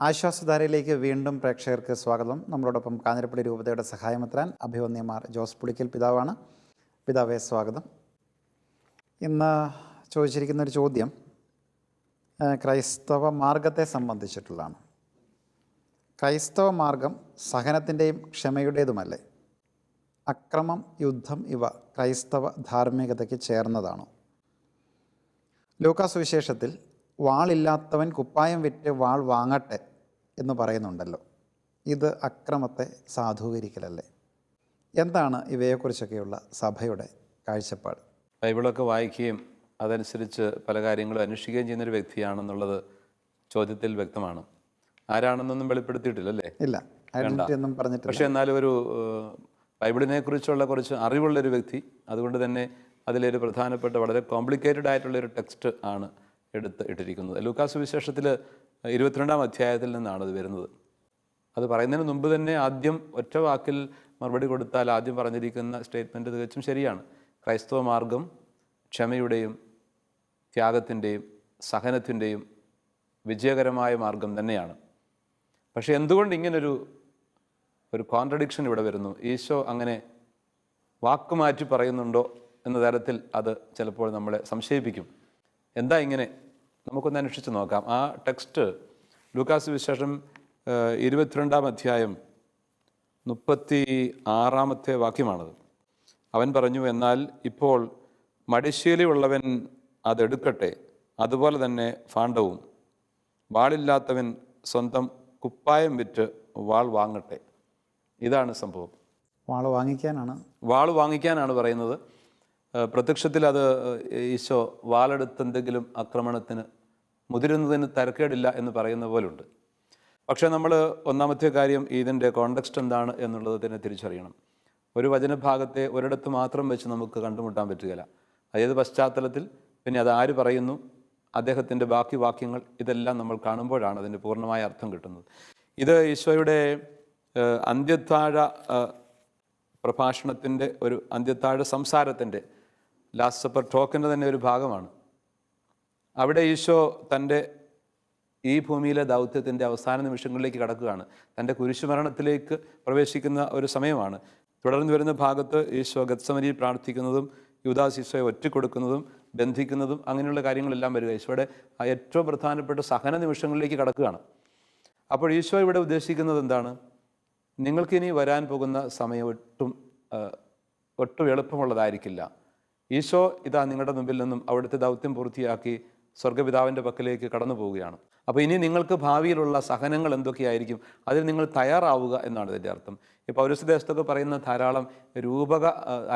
ആശ്വാസധാരയിലേക്ക് വീണ്ടും പ്രേക്ഷകർക്ക് സ്വാഗതം. നമ്മളോടൊപ്പം കാഞ്ഞിരപ്പള്ളി രൂപതയുടെ സഹായമെത്രാൻ അഭിവന്യമാർ ജോസ് പുളിക്കൽ പിതാവാണ്. പിതാവെ, സ്വാഗതം. ഇന്ന് ചോദിച്ചിരിക്കുന്നൊരു ചോദ്യം ക്രൈസ്തവ മാർഗത്തെ സംബന്ധിച്ചിട്ടുള്ളതാണ്. ക്രൈസ്തവ മാർഗം സഹനത്തിൻ്റെയും ക്ഷമയുടേതുമല്ലേ? അക്രമം, യുദ്ധം ഇവ ക്രൈസ്തവ ധാർമ്മികതയ്ക്ക് ചേർന്നതാണോ? ലൂക്കാ സുവിശേഷത്തിൽ വാളില്ലാത്തവൻ കുപ്പായം വിറ്റ് വാൾ വാങ്ങട്ടെ എന്ന് പറയുന്നുണ്ടല്ലോ. ഇത് അക്രമത്തെ സാധൂകരിക്കലല്ലേ? എന്താണ് ഇവയെക്കുറിച്ചൊക്കെയുള്ള സഭയുടെ കാഴ്ചപ്പാട്? ബൈബിളൊക്കെ വായിക്കുകയും അതനുസരിച്ച് പല കാര്യങ്ങളും അന്വേഷിക്കുകയും ചെയ്യുന്നൊരു വ്യക്തിയാണെന്നുള്ളത് ചോദ്യത്തിൽ വ്യക്തമാണ്. ആരാണെന്നൊന്നും വെളിപ്പെടുത്തിയിട്ടില്ലല്ലേ? ഇല്ല, ഐഡന്റിറ്റി ഒന്നും പറഞ്ഞിട്ടില്ല. പക്ഷേ എന്നാലും ഒരു ബൈബിളിനെ കുറിച്ചുള്ള കുറച്ച് അറിവുള്ളൊരു വ്യക്തി, അതുകൊണ്ട് തന്നെ അതിലൊരു പ്രധാനപ്പെട്ട വളരെ കോംപ്ലിക്കേറ്റഡ് ആയിട്ടുള്ളൊരു ടെക്സ്റ്റ് ആണ് ഇട്ടിരിക്കുന്നത്. ലൂക്കാ സുവിശേഷത്തിൽ 22-ാം അധ്യായത്തിൽ നിന്നാണ് അത് വരുന്നത്. അത് പറയുന്നതിന് മുമ്പ് തന്നെ ആദ്യം ഒറ്റ വാക്കിൽ മറുപടി കൊടുത്താൽ ആദ്യം പറഞ്ഞിരിക്കുന്ന സ്റ്റേറ്റ്മെൻറ്റ് തികച്ചും ശരിയാണ്. ക്രൈസ്തവ മാർഗം ക്ഷമയുടെയും ത്യാഗത്തിൻ്റെയും സഹനത്തിൻ്റെയും വിജയകരമായ മാർഗം തന്നെയാണ്. പക്ഷേ എന്തുകൊണ്ട് ഇങ്ങനൊരു കോൺട്രഡിക്ഷൻ ഇവിടെ വരുന്നു? ഈശോ അങ്ങനെ വാക്കുമാറ്റി പറയുന്നുണ്ടോ എന്ന തരത്തിൽ അത് ചിലപ്പോൾ നമ്മളെ സംശയിപ്പിക്കും. എന്താ ഇങ്ങനെ? നമുക്കൊന്ന് അന്വേഷിച്ച് നോക്കാം. ആ ടെക്സ്റ്റ് ലൂക്കാ സുവിശേഷം 22-ാം അധ്യായം 36-ാമത്തെ വാക്യമാണത്. അവൻ പറഞ്ഞു, എന്നാൽ ഇപ്പോൾ മടിശീലയുള്ളവൻ അതെടുക്കട്ടെ, അതുപോലെ തന്നെ ഫാണ്ഡവും. വാളില്ലാത്തവൻ സ്വന്തം കുപ്പായം വിറ്റ് വാൾ വാങ്ങട്ടെ. ഇതാണ് സംഭവം. വാൾ വാങ്ങിക്കാനാണ് പറയുന്നത്. പ്രത്യക്ഷത്തിൽ അത് ഈശോ വാളെടുത്തെന്തെങ്കിലും ആക്രമണത്തിന് മുതിരുന്നതിന് തരക്കേടില്ല എന്ന് പറയുന്ന പോലുണ്ട്. പക്ഷേ നമ്മൾ ഒന്നാമത്തെ കാര്യം ഇതിൻ്റെ കോണ്ടെക്സ്റ്റ് എന്താണ് എന്നുള്ളത് തന്നെ തിരിച്ചറിയണം. ഒരു വചനഭാഗത്തെ ഒരിടത്ത് മാത്രം വെച്ച് നമുക്ക് കണ്ടുമുട്ടാൻ പറ്റുകയില്ല. അതേത് പശ്ചാത്തലത്തിൽ, പിന്നെ അത് ആര് പറയുന്നു, അദ്ദേഹത്തിൻ്റെ ബാക്കി വാക്യങ്ങൾ, ഇതെല്ലാം നമ്മൾ കാണുമ്പോഴാണ് അതിൻ്റെ പൂർണ്ണമായ അർത്ഥം കിട്ടുന്നത്. ഇത് ഈശോയുടെ അന്ത്യത്താഴ പ്രഭാഷണത്തിൻ്റെ ഒരു അന്ത്യത്താഴ സംസാരത്തിൻ്റെ ലാസ്റ്റ് സപ്പർ ടോക്കിൻ്റെ തന്നെ ഒരു ഭാഗമാണ്. അവിടെ ഈശോ തൻ്റെ ഈ ഭൂമിയിലെ ദൗത്യത്തിൻ്റെ അവസാന നിമിഷങ്ങളിലേക്ക് കടക്കുകയാണ്. തൻ്റെ കുരിശുമരണത്തിലേക്ക് പ്രവേശിക്കുന്ന ഒരു സമയമാണ്. തുടർന്ന് വരുന്ന ഭാഗത്ത് ഈശോ ഗത്സമനിയിൽ പ്രാർത്ഥിക്കുന്നതും യൂദാസ് ഈശോയെ ഒറ്റിക്കൊടുക്കുന്നതും ബന്ധിക്കുന്നതും അങ്ങനെയുള്ള കാര്യങ്ങളെല്ലാം വരിക. ഈശോയുടെ ഏറ്റവും പ്രധാനപ്പെട്ട സഹന നിമിഷങ്ങളിലേക്ക് കടക്കുകയാണ്. അപ്പോൾ ഈശോ ഇവിടെ ഉദ്ദേശിക്കുന്നത് എന്താണ്? നിങ്ങൾക്കിനി വരാൻ പോകുന്ന സമയം ഒട്ടും എളുപ്പമുള്ളതായിരിക്കില്ല. ഈശോ ഇതാ നിങ്ങളുടെ മുമ്പിൽ നിന്നും അവിടുത്തെ ദൗത്യം പൂർത്തിയാക്കി സ്വർഗ്ഗപിതാവിൻ്റെ പക്കലേക്ക് കടന്നു പോവുകയാണ്. അപ്പോൾ ഇനി നിങ്ങൾക്ക് ഭാവിയിലുള്ള സഹനങ്ങൾ എന്തൊക്കെയായിരിക്കും, അതിൽ നിങ്ങൾ തയ്യാറാവുക എന്നാണ് ഇതിൻ്റെ അർത്ഥം. ഈ പൗരസ്ത്യദേശത്തൊക്കെ പറയുന്ന ധാരാളം രൂപക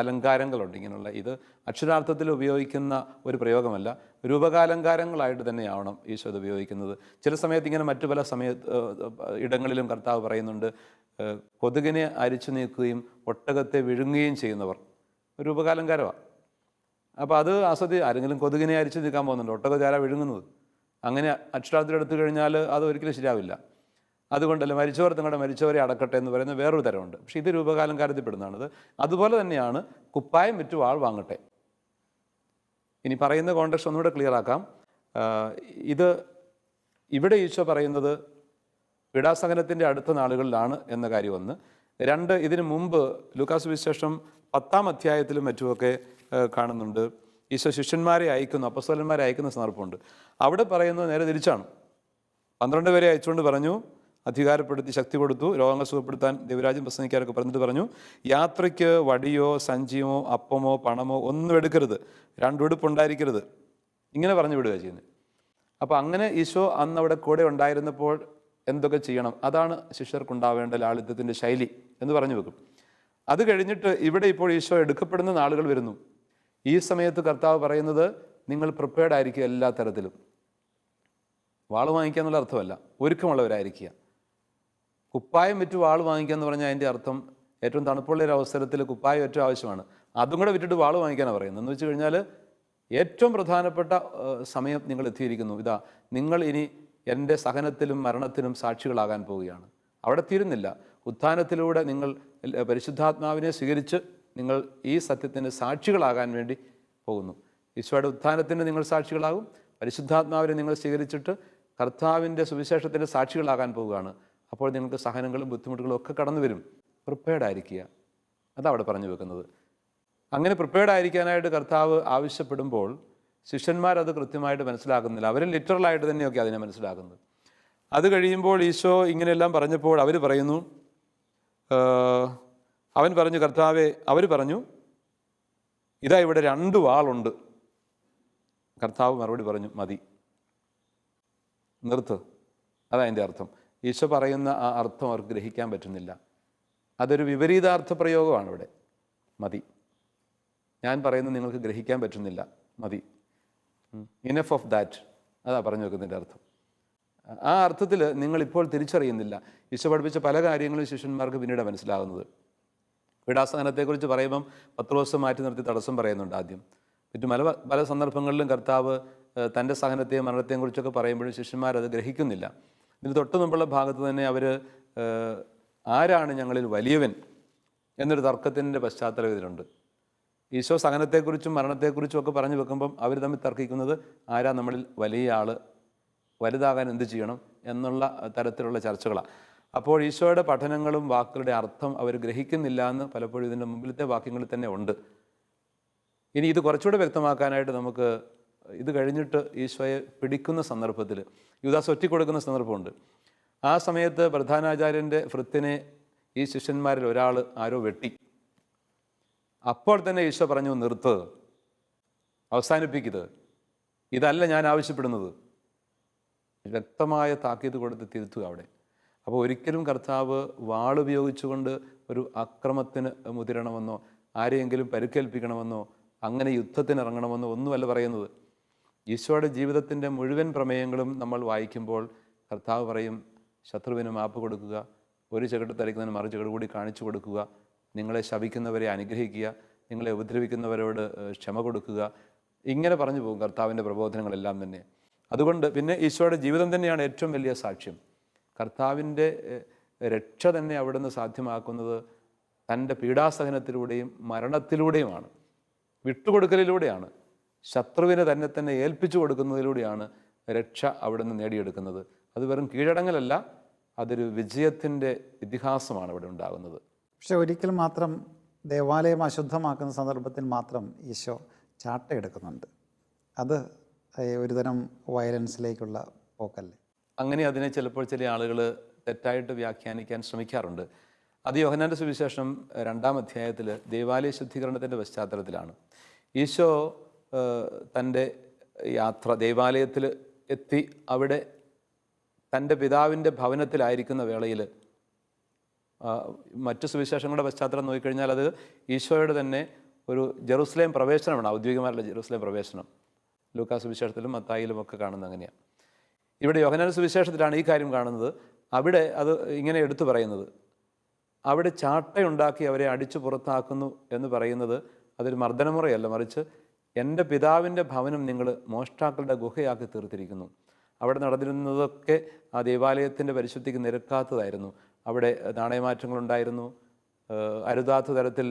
അലങ്കാരങ്ങളുണ്ട്. ഇങ്ങനെയുള്ള ഇത് അക്ഷരാർത്ഥത്തിൽ ഉപയോഗിക്കുന്ന ഒരു പ്രയോഗമല്ല, രൂപകാലങ്കാരങ്ങളായിട്ട് തന്നെയാവണം ഈശോ ഇത് ഉപയോഗിക്കുന്നത്. ചില സമയത്ത് ഇങ്ങനെ മറ്റു പല ഇടങ്ങളിലും കർത്താവ് പറയുന്നുണ്ട്, കൊതുകിനെ അരിച്ചു നീക്കുകയും ഒട്ടകത്തെ വിഴുങ്ങുകയും ചെയ്യുന്നവർ. രൂപകാലങ്കാരമാണ്. അപ്പോൾ അത് ആരെങ്കിലും കൊതുകിനെ അരിച്ചു നീക്കാൻ പോകുന്നുണ്ട്, ഒട്ടകത്തെ ആരാ വിഴുങ്ങുന്നത്? അങ്ങനെ അക്ഷരാർത്ഥത്തിൽ എടുത്തു കഴിഞ്ഞാൽ അത് ഒരിക്കലും ശരിയാവില്ല. അതുകൊണ്ടല്ല മരിച്ചവർ തങ്ങളുടെ മരിച്ചവരെ അടക്കട്ടെ എന്ന് പറയുന്ന വേറൊരു തരമുണ്ട്. പക്ഷേ ഇത് രൂപകാലങ്കാരത്തിൽ പെടുന്നതാണിത്. അതുപോലെ തന്നെയാണ് കുപ്പായം വിറ്റ് വാൾ വാങ്ങട്ടെ. ഇനി പറയുന്ന കോണ്ടെക്സ്റ്റ് ഒന്നുകൂടെ ക്ലിയർ ആക്കാം. ഇവിടെ ഈശോ പറയുന്നത് പീഡാസഹനത്തിൻ്റെ അടുത്ത നാളുകളിലാണ് എന്ന കാര്യം ഒന്ന്. രണ്ട്, ഇതിനു മുമ്പ് ലൂക്കാ സുവിശേഷം 10-ാം അധ്യായത്തിലും മറ്റുമൊക്കെ കാണുന്നുണ്ട്. ഈശോ ശിഷ്യന്മാരെ അയക്കുന്നു, അപ്പസ്തലന്മാരെ അയക്കുന്ന സന്ദർഭമുണ്ട്. അവിടെ പറയുന്നത് നേരെ തിരിച്ചാണ്. 12 പേരെ അയച്ചുകൊണ്ട് പറഞ്ഞു, അധികാരപ്പെടുത്തി ശക്തി കൊടുത്തു, രോഗങ്ങൾ സുഖപ്പെടുത്താൻ ദൈവരാജ്യം പ്രസംഗിക്കാനൊക്കെ പറഞ്ഞിട്ട് പറഞ്ഞു, യാത്രയ്ക്ക് വടിയോ സഞ്ചിയോ അപ്പമോ പണമോ ഒന്നും എടുക്കരുത്, 2 ഉടുപ്പുണ്ടായിരിക്കരുത്. ഇങ്ങനെ പറഞ്ഞു വിടുക ചെയ്യുന്നത്. അപ്പോൾ അങ്ങനെ ഈശോ അന്ന് അവിടെ കൂടെ ഉണ്ടായിരുന്നപ്പോൾ എന്തൊക്കെ ചെയ്യണം, അതാണ് ശിഷ്യർക്കുണ്ടാവേണ്ട ലാളിത്യത്തിൻ്റെ ശൈലി എന്ന് പറഞ്ഞു വെക്കും. അത് കഴിഞ്ഞിട്ട് ഇവിടെ ഇപ്പോൾ ഈശോ എടുക്കപ്പെടുന്ന നാളുകൾ വരുന്നു. ഈ സമയത്ത് കർത്താവ് പറയുന്നത്, നിങ്ങൾ പ്രിപ്പയർഡ് ആയിരിക്കുക, എല്ലാ തരത്തിലും. വാൾ വാങ്ങിക്കുക എന്നുള്ള അർത്ഥമല്ല, ഒരുക്കമുള്ളവരായിരിക്കുക. കുപ്പായം വിറ്റ് വാൾ വാങ്ങിക്കുക എന്ന് പറഞ്ഞാൽ അതിൻ്റെ അർത്ഥം ഏറ്റവും തണുപ്പുള്ള ഒരു അവസരത്തിൽ കുപ്പായം ഏറ്റവും ആവശ്യമാണ്. അതും കൂടെ വിറ്റിട്ട് വാൾ വാങ്ങിക്കാനാണ് പറയുന്നത്. എന്ന് വെച്ച് കഴിഞ്ഞാൽ ഏറ്റവും പ്രധാനപ്പെട്ട സമയം നിങ്ങൾ എത്തിയിരിക്കുന്നു. ഇതാ, നിങ്ങൾ ഇനി എൻ്റെ സഹനത്തിലും മരണത്തിലും സാക്ഷികളാകാൻ പോവുകയാണ്. അവിടെ തീരുന്നില്ല. ഉത്ഥാനത്തിലൂടെ നിങ്ങൾ പരിശുദ്ധാത്മാവിനെ സ്വീകരിച്ച് നിങ്ങൾ ഈ സത്യത്തിന് സാക്ഷികളാകാൻ വേണ്ടി പോകുന്നു. ഈശോയുടെ ഉത്ഥാനത്തിന് നിങ്ങൾ സാക്ഷികളാകും. പരിശുദ്ധാത്മാവിനെ നിങ്ങൾ സ്വീകരിച്ചിട്ട് കർത്താവിൻ്റെ സുവിശേഷത്തിൻ്റെ സാക്ഷികളാകാൻ പോവുകയാണ്. അപ്പോൾ നിങ്ങൾക്ക് സഹനങ്ങളും ബുദ്ധിമുട്ടുകളും ഒക്കെ കടന്നു വരും. പ്രിപ്പയർഡ് ആയിരിക്കുക, അതവിടെ പറഞ്ഞു വെക്കുന്നത്. അങ്ങനെ പ്രിപ്പയർഡ് ആയിരിക്കാനായിട്ട് കർത്താവ് ആവശ്യപ്പെടുമ്പോൾ ശിഷ്യന്മാരത് കൃത്യമായിട്ട് മനസ്സിലാക്കുന്നില്ല. അവർ ലിറ്ററലായിട്ട് തന്നെയൊക്കെ അതിനെ മനസ്സിലാക്കുന്നത്. അത് കഴിയുമ്പോൾ ഈശോ ഇങ്ങനെയെല്ലാം പറഞ്ഞപ്പോൾ അവർ പറയുന്നു, അവൻ പറഞ്ഞു, കർത്താവെ, അവർ പറഞ്ഞു, ഇതാ ഇവിടെ 2 വാളുണ്ട്. കർത്താവ് മറുപടി പറഞ്ഞു, മതി, നിർത്ത്. അതതിൻ്റെ അർത്ഥം. ഈശോ പറയുന്ന ആ അർത്ഥം അവർക്ക് ഗ്രഹിക്കാൻ പറ്റുന്നില്ല. അതൊരു വിപരീതാർത്ഥ പ്രയോഗമാണ് ഇവിടെ. മതി, ഞാൻ പറയുന്നത് നിങ്ങൾക്ക് ഗ്രഹിക്കാൻ പറ്റുന്നില്ല, മതി, ഇനഫ് ഓഫ് ദാറ്റ്, അതാ പറഞ്ഞു വെക്കുന്നതിൻ്റെ അർത്ഥം. ആ അർത്ഥത്തിൽ നിങ്ങളിപ്പോൾ തിരിച്ചറിയുന്നില്ല. ഈശോ പഠിപ്പിച്ച പല കാര്യങ്ങളും ശിഷ്യന്മാർക്ക് പിന്നീട് മനസ്സിലാകുന്നത്. പീഡാസഹനത്തെക്കുറിച്ച് പറയുമ്പം പത്രോസ് മാറ്റി നിർത്തി തടസ്സം പറയുന്നുണ്ട് ആദ്യം. മറ്റു പല സന്ദർഭങ്ങളിലും കർത്താവ് തൻ്റെ സഹനത്തെയും മരണത്തെയും കുറിച്ചൊക്കെ പറയുമ്പോഴും ശിഷ്യന്മാരത് ഗ്രഹിക്കുന്നില്ല. ഇതിന് തൊട്ട് മുമ്പുള്ള ഭാഗത്ത് തന്നെ അവർ ആരാണ് ഞങ്ങളിൽ വലിയവൻ എന്നൊരു തർക്കത്തിൻ്റെ പശ്ചാത്തലം ഇതിലുണ്ട്. ഈശോ സഹനത്തെക്കുറിച്ചും മരണത്തെക്കുറിച്ചും ഒക്കെ പറഞ്ഞു വെക്കുമ്പം അവർ തമ്മിൽ തർക്കിക്കുന്നത് ആരാ നമ്മളിൽ വലിയ ആൾ, വലുതാകാൻ എന്ത് ചെയ്യണം എന്നുള്ള തരത്തിലുള്ള ചർച്ചകളാണ്. അപ്പോൾ ഈശോയുടെ പഠനങ്ങളും വാക്കുകളുടെ അർത്ഥം അവർ ഗ്രഹിക്കുന്നില്ല എന്ന് പലപ്പോഴും ഇതിൻ്റെ മുമ്പിലത്തെ വാക്യങ്ങളിൽ തന്നെ ഉണ്ട്. ഇനി ഇത് കുറച്ചുകൂടെ വ്യക്തമാക്കാനായിട്ട് നമുക്ക് ഇത് കഴിഞ്ഞിട്ട് ഈശോയെ പിടിക്കുന്ന സന്ദർഭത്തിൽ യൂദാസ് ഒറ്റിക്കൊടുക്കുന്ന സന്ദർഭമുണ്ട്. ആ സമയത്ത് പ്രധാനാചാര്യൻ്റെ ഭൃത്യനെ ഈ ശിഷ്യന്മാരിൽ ഒരാൾ ആരോ വെട്ടി. അപ്പോൾ തന്നെ ഈശോ പറഞ്ഞു, നിർത്ത്, അവസാനിപ്പിക്കുന്നത്, ഇതല്ല ഞാൻ ആവശ്യപ്പെടുന്നത്. വ്യക്തമായ താക്കീത് കൊടുത്ത് തിരുത്തുക അവിടെ. അപ്പോൾ ഒരിക്കലും കർത്താവ് വാളുപയോഗിച്ചുകൊണ്ട് ഒരു അക്രമത്തിന് മുതിരണമെന്നോ ആരെയെങ്കിലും പരിക്കേൽപ്പിക്കണമെന്നോ അങ്ങനെ യുദ്ധത്തിനിറങ്ങണമെന്നോ ഒന്നുമല്ല പറയുന്നത്. ഈശോയുടെ ജീവിതത്തിൻ്റെ മുഴുവൻ പ്രമേയങ്ങളും നമ്മൾ വായിക്കുമ്പോൾ കർത്താവ് പറയും, ശത്രുവിന് മാപ്പ് കൊടുക്കുക, ഒരു ചകിട്ട് തരിക്കുന്നതിന് മറു ചകിട് കൂടി കാണിച്ചു കൊടുക്കുക, നിങ്ങളെ ശപിക്കുന്നവരെ അനുഗ്രഹിക്കുക, നിങ്ങളെ ഉപദ്രവിക്കുന്നവരോട് ക്ഷമ കൊടുക്കുക, ഇങ്ങനെ പറഞ്ഞു പോകും കർത്താവിൻ്റെ പ്രബോധനങ്ങളെല്ലാം തന്നെ. അതുകൊണ്ട് പിന്നെ ഈശോയുടെ ജീവിതം തന്നെയാണ് ഏറ്റവും വലിയ സാക്ഷ്യം. കർത്താവിൻ്റെ രക്ഷ തന്നെ അവിടുന്ന് സാധ്യമാക്കുന്നത് തൻ്റെ പീഡാസഹനത്തിലൂടെയും മരണത്തിലൂടെയുമാണ്, വിട്ടുകൊടുക്കലിലൂടെയാണ്, ശത്രുവിനെ തന്നെ ഏൽപ്പിച്ചു കൊടുക്കുന്നതിലൂടെയാണ് രക്ഷ അവിടുന്ന് നേടിയെടുക്കുന്നത്. അത് വെറും കീഴടങ്ങലല്ല, അതൊരു വിജയത്തിൻ്റെ ഇതിഹാസമാണ് ഇവിടെ ഉണ്ടാകുന്നത്. പക്ഷെ ഒരിക്കൽ മാത്രം ദേവാലയം അശുദ്ധമാക്കുന്ന സന്ദർഭത്തിൽ മാത്രം ഈശോ ചാട്ടയെടുക്കുന്നുണ്ട്. അത് ഒരുതരം വയലൻസിലേക്കുള്ള പോക്കല്ലേ? അങ്ങനെ അതിനെ ചിലപ്പോൾ ചില ആളുകൾ തെറ്റായിട്ട് വ്യാഖ്യാനിക്കാൻ ശ്രമിക്കാറുണ്ട്. അത് യോഹന്നാൻ്റെ സുവിശേഷം 2-ാം അധ്യായത്തിൽ ദേവാലയ ശുദ്ധീകരണത്തിൻ്റെ പശ്ചാത്തലത്തിലാണ്. ഈശോ തൻ്റെ യാത്ര ദേവാലയത്തിൽ എത്തി അവിടെ തൻ്റെ പിതാവിൻ്റെ ഭവനത്തിലായിരിക്കുന്ന വേളയിൽ മറ്റു സുവിശേഷങ്ങളുടെ പശ്ചാത്തലം നോക്കിക്കഴിഞ്ഞാൽ അത് ഈശോയുടെ തന്നെ ഒരു ജെറുസലേം പ്രവേശനമാണ്, ഔദ്യോഗികമായിട്ടുള്ള ജെറുസലേം പ്രവേശനം. ലൂക്കാ സുവിശേഷത്തിലും മത്തായിലും ഒക്കെ കാണുന്നത് അങ്ങനെയാണ്. ഇവിടെ യോഹന്നാൻ സുവിശേഷത്തിലാണ് ഈ കാര്യം കാണുന്നത്. അവിടെ അത് ഇങ്ങനെ എടുത്തു പറയുന്നത്, അവിടെ ചാട്ടയുണ്ടാക്കി അവരെ അടിച്ചു പുറത്താക്കുന്നു എന്ന് പറയുന്നത് അതൊരു മർദ്ദനമുറയല്ല, മറിച്ച് എൻ്റെ പിതാവിൻ്റെ ഭവനം നിങ്ങൾ മോഷ്ടാക്കളുടെ ഗുഹയാക്കി തീർത്തിരിക്കുന്നു. അവിടെ നടന്നിരുന്നതൊക്കെ ആ ദേവാലയത്തിൻ്റെ പരിശുദ്ധിക്ക് നിരക്കാത്തതായിരുന്നു. അവിടെ നാണയമാറ്റങ്ങളുണ്ടായിരുന്നു, അരുതാത്ത തരത്തിൽ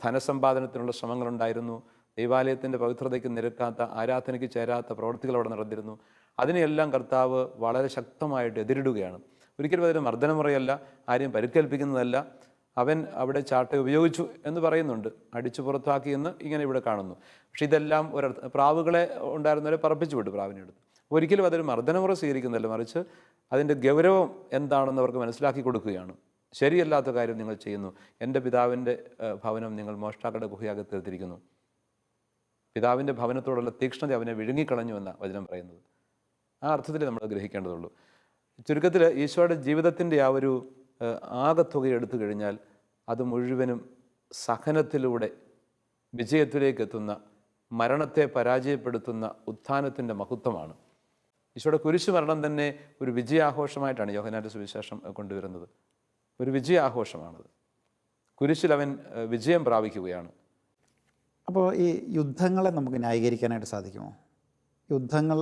ധനസമ്പാദനത്തിനുള്ള ശ്രമങ്ങളുണ്ടായിരുന്നു, ദൈവാലയത്തിൻ്റെ പവിത്രതയ്ക്ക് നിരക്കാത്ത, ആരാധനയ്ക്ക് ചേരാത്ത പ്രവൃത്തികൾ അവിടെ നടന്നിരുന്നു. അതിനെയെല്ലാം കർത്താവ് വളരെ ശക്തമായിട്ട് എതിരിടുകയാണ്. ഒരിക്കലും അതൊരു മർദ്ദനമുറയല്ല, ആരെയും പരിക്കേൽപ്പിക്കുന്നതല്ല. അവൻ അവിടെ ചാട്ട ഉപയോഗിച്ചു എന്ന് പറയുന്നുണ്ട്, അടിച്ചു പുറത്താക്കിയെന്ന് ഇങ്ങനെ ഇവിടെ കാണുന്നു. പക്ഷെ ഇതെല്ലാം പ്രാവുകളെ ഉണ്ടായിരുന്നവരെ പറപ്പിച്ചു വിട്ടു, പ്രാവിനെ എടുത്ത്. ഒരിക്കലും അതൊരു മർദ്ദനമുറ സ്വീകരിക്കുന്നതല്ല, മറിച്ച് അതിൻ്റെ ഗൗരവം എന്താണെന്ന് അവർക്ക് മനസ്സിലാക്കി കൊടുക്കുകയാണ്. ശരിയല്ലാത്ത കാര്യം നിങ്ങൾ ചെയ്യുന്നു, എൻ്റെ പിതാവിൻ്റെ ഭവനം നിങ്ങൾ മോഷ്ടാക്കളുടെ ഗുഹയാക്കി തീർത്തിരിക്കുന്നു. പിതാവിൻ്റെ ഭവനത്തോടുള്ള തീക്ഷ്ണത അവനെ വിഴുങ്ങിക്കളഞ്ഞു എന്ന വചനം പറയുന്നത്. ആ അർത്ഥത്തിൽ നമ്മൾ ഗ്രഹിക്കേണ്ടതുള്ളൂ. ചുരുക്കത്തിൽ ഈശോയുടെ ജീവിതത്തിൻ്റെ ആ ഒരു ആകത്തുക എടുത്തു കഴിഞ്ഞാൽ അത് മുഴുവനും സഹനത്തിലൂടെ വിജയത്തിലേക്ക് എത്തുന്ന, മരണത്തെ പരാജയപ്പെടുത്തുന്ന ഉത്ഥാനത്തിൻ്റെ മഹത്വമാണ്. ഈശോയുടെ കുരിശു മരണം തന്നെ ഒരു വിജയാഘോഷമായിട്ടാണ് യോഹന്നാൻ്റെ സുവിശേഷം കൊണ്ടുവരുന്നത്. ഒരു വിജയാഘോഷമാണത്. കുരിശിൽ അവൻ വിജയം പ്രാപിക്കുകയാണ്. അപ്പോൾ ഈ യുദ്ധങ്ങളെ നമുക്ക് ന്യായീകരിക്കാനായിട്ട് സാധിക്കുമോ? യുദ്ധങ്ങൾ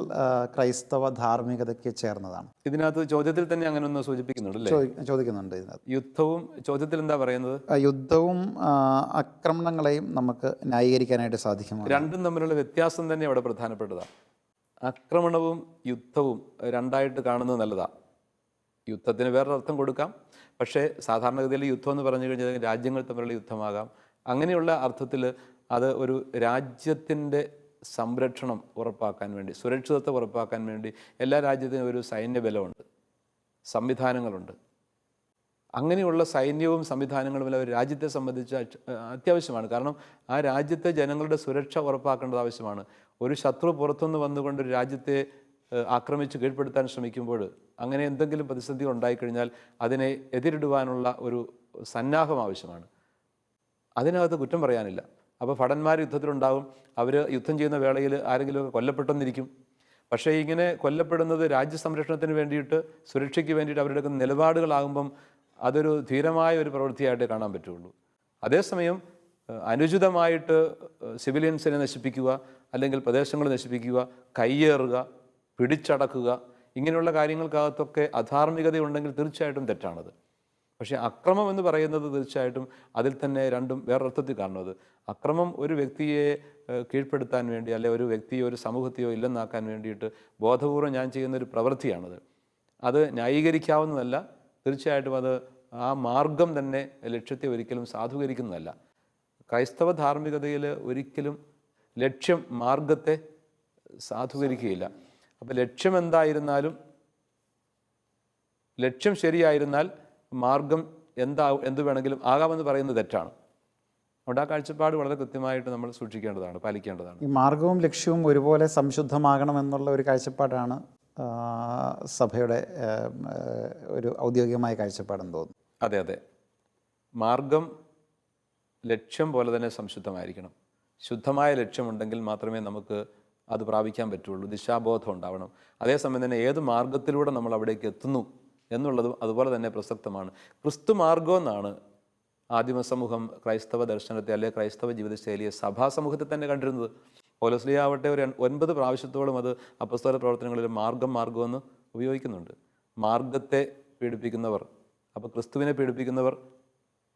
ക്രൈസ്തവ ധാർമ്മികതയ്ക്ക് ചേർന്നതാണ്. ഇതിനകത്ത് ചോദ്യത്തിൽ തന്നെ അങ്ങനെ ഒന്ന് സൂചിപ്പിക്കുന്നുണ്ട് അല്ലേ? ചോദിക്കുന്നുണ്ട് ഇതിനകത്ത്. യുദ്ധവും ചോദ്യത്തിൽ എന്താ പറയുന്നത്? യുദ്ധവും ആക്രമണങ്ങളെയും നമുക്ക് ന്യായീകരിക്കാനായിട്ട് സാധിക്കുമോ? രണ്ടും തമ്മിലുള്ള വ്യത്യാസം തന്നെ അവിടെ പ്രധാനപ്പെട്ടതാണ്. ആക്രമണവും യുദ്ധവും രണ്ടായിട്ട് കാണുന്നത് നല്ലതാണ്. യുദ്ധത്തിന് വേറൊരർത്ഥം കൊടുക്കാം. പക്ഷേ സാധാരണഗതിയിൽ യുദ്ധം എന്ന് പറഞ്ഞു കഴിഞ്ഞാൽ രാജ്യങ്ങൾ തമ്മിലുള്ള യുദ്ധമാകാം. അങ്ങനെയുള്ള അർത്ഥത്തിൽ അത് ഒരു രാജ്യത്തിൻ്റെ സംരക്ഷണം ഉറപ്പാക്കാൻ വേണ്ടി, സുരക്ഷിതത്വം ഉറപ്പാക്കാൻ വേണ്ടി എല്ലാ രാജ്യത്തിനും ഒരു സൈന്യബലമുണ്ട്, സംവിധാനങ്ങളുണ്ട്. അങ്ങനെയുള്ള സൈന്യവും സംവിധാനങ്ങളും ഒരു രാജ്യത്തെ സംബന്ധിച്ച് അത്യാവശ്യമാണ്. കാരണം ആ രാജ്യത്തെ ജനങ്ങളുടെ സുരക്ഷ ഉറപ്പാക്കേണ്ടത് ആവശ്യമാണ്. ഒരു ശത്രു പുറത്തുനിന്ന് വന്നുകൊണ്ട് ഒരു രാജ്യത്തെ ആക്രമിച്ച് കീഴ്പ്പെടുത്താൻ ശ്രമിക്കുമ്പോൾ അങ്ങനെ എന്തെങ്കിലും പ്രതിസന്ധി ഉണ്ടായിക്കഴിഞ്ഞാൽ അതിനെ എതിരിടുവാനുള്ള ഒരു സന്നാഹം ആവശ്യമാണ്. അതിനകത്ത് കുറ്റം പറയാനില്ല. അപ്പോൾ ഭടന്മാർ യുദ്ധത്തിലുണ്ടാവും. അവർ യുദ്ധം ചെയ്യുന്ന വേളയിൽ ആരെങ്കിലുമൊക്കെ കൊല്ലപ്പെട്ടെന്നിരിക്കും. പക്ഷേ ഇങ്ങനെ കൊല്ലപ്പെടുന്നത് രാജ്യസംരക്ഷണത്തിന് വേണ്ടിയിട്ട്, സുരക്ഷയ്ക്ക് വേണ്ടിയിട്ട് അവരെടുക്കുന്ന നിലപാടുകളാകുമ്പം അതൊരു ധീരമായ ഒരു പ്രവൃത്തിയായിട്ട് കാണാൻ പറ്റുള്ളൂ. അതേസമയം അനുചിതമായിട്ട് സിവിലിയൻസിനെ നശിപ്പിക്കുക, അല്ലെങ്കിൽ പ്രദേശങ്ങൾ നശിപ്പിക്കുക, കയ്യേറുക, പിടിച്ചടക്കുക, ഇങ്ങനെയുള്ള കാര്യങ്ങൾക്കകത്തൊക്കെ അധാർമികതയുണ്ടെങ്കിൽ തീർച്ചയായിട്ടും തെറ്റാണത്. പക്ഷേ അക്രമം എന്ന് പറയുന്നത് തീർച്ചയായിട്ടും അതിൽ തന്നെ രണ്ടും വേറൊരർത്ഥത്തിൽ കാണുന്നത്. അക്രമം ഒരു വ്യക്തിയെ കീഴ്പ്പെടുത്താൻ വേണ്ടി, അല്ലെ ഒരു വ്യക്തിയോ ഒരു സമൂഹത്തെയോ ഇല്ലെന്നാക്കാൻ വേണ്ടിയിട്ട് ബോധപൂർവം ഞാൻ ചെയ്യുന്നൊരു പ്രവൃത്തിയാണത്. അത് ന്യായീകരിക്കാവുന്നതല്ല. തീർച്ചയായിട്ടും അത് ആ മാർഗം തന്നെ ലക്ഷ്യത്തെ ഒരിക്കലും സാധൂകരിക്കുന്നതല്ല. ക്രൈസ്തവ ധാർമ്മികതയിൽ ഒരിക്കലും ലക്ഷ്യം മാർഗത്തെ സാധൂകരിക്കുകയില്ല. അപ്പോൾ ലക്ഷ്യം എന്തായിരുന്നാലും, ലക്ഷ്യം ശരിയായിരുന്നാൽ മാർഗം എന്ത് വേണമെങ്കിലും ആകാമെന്ന് പറയുന്നത് തെറ്റാണ്. അതുകൊണ്ട് ആ കാഴ്ചപ്പാട് വളരെ കൃത്യമായിട്ട് നമ്മൾ സൂക്ഷിക്കേണ്ടതാണ്, പാലിക്കേണ്ടതാണ്. ഈ മാർഗവും ലക്ഷ്യവും ഒരുപോലെ സംശുദ്ധമാകണമെന്നുള്ള ഒരു കാഴ്ചപ്പാടാണ് സഭയുടെ ഒരു ഔദ്യോഗികമായ കാഴ്ചപ്പാടെന്ന് തോന്നുന്നു. അതെ അതെ, മാർഗം ലക്ഷ്യം പോലെ തന്നെ സംശുദ്ധമായിരിക്കണം. ശുദ്ധമായ ലക്ഷ്യമുണ്ടെങ്കിൽ മാത്രമേ നമുക്ക് അത് പ്രാപിക്കാൻ പറ്റുള്ളൂ. ദിശാബോധം ഉണ്ടാവണം. അതേസമയം തന്നെ ഏത് മാർഗത്തിലൂടെ നമ്മൾ അവിടേക്ക് എത്തുന്നു എന്നുള്ളതും അതുപോലെ തന്നെ പ്രസക്തമാണ്. ക്രിസ്തു മാർഗം എന്നാണ് ആദിമസമൂഹം ക്രൈസ്തവ ദർശനത്തെ, അല്ലെങ്കിൽ ക്രൈസ്തവ ജീവിതശൈലിയെ സഭാസമൂഹത്തെ തന്നെ കണ്ടിരുന്നത്. പൗലോസ്ലീഹ ആവട്ടെ ഒരു 9 പ്രാവശ്യത്തോളം അത് അപ്പസ്തോല പ്രവർത്തനങ്ങളിൽ മാർഗമെന്ന് ഉപയോഗിക്കുന്നുണ്ട്. മാർഗത്തെ പീഡിപ്പിക്കുന്നവർ, അപ്പോൾ ക്രിസ്തുവിനെ പീഡിപ്പിക്കുന്നവർ,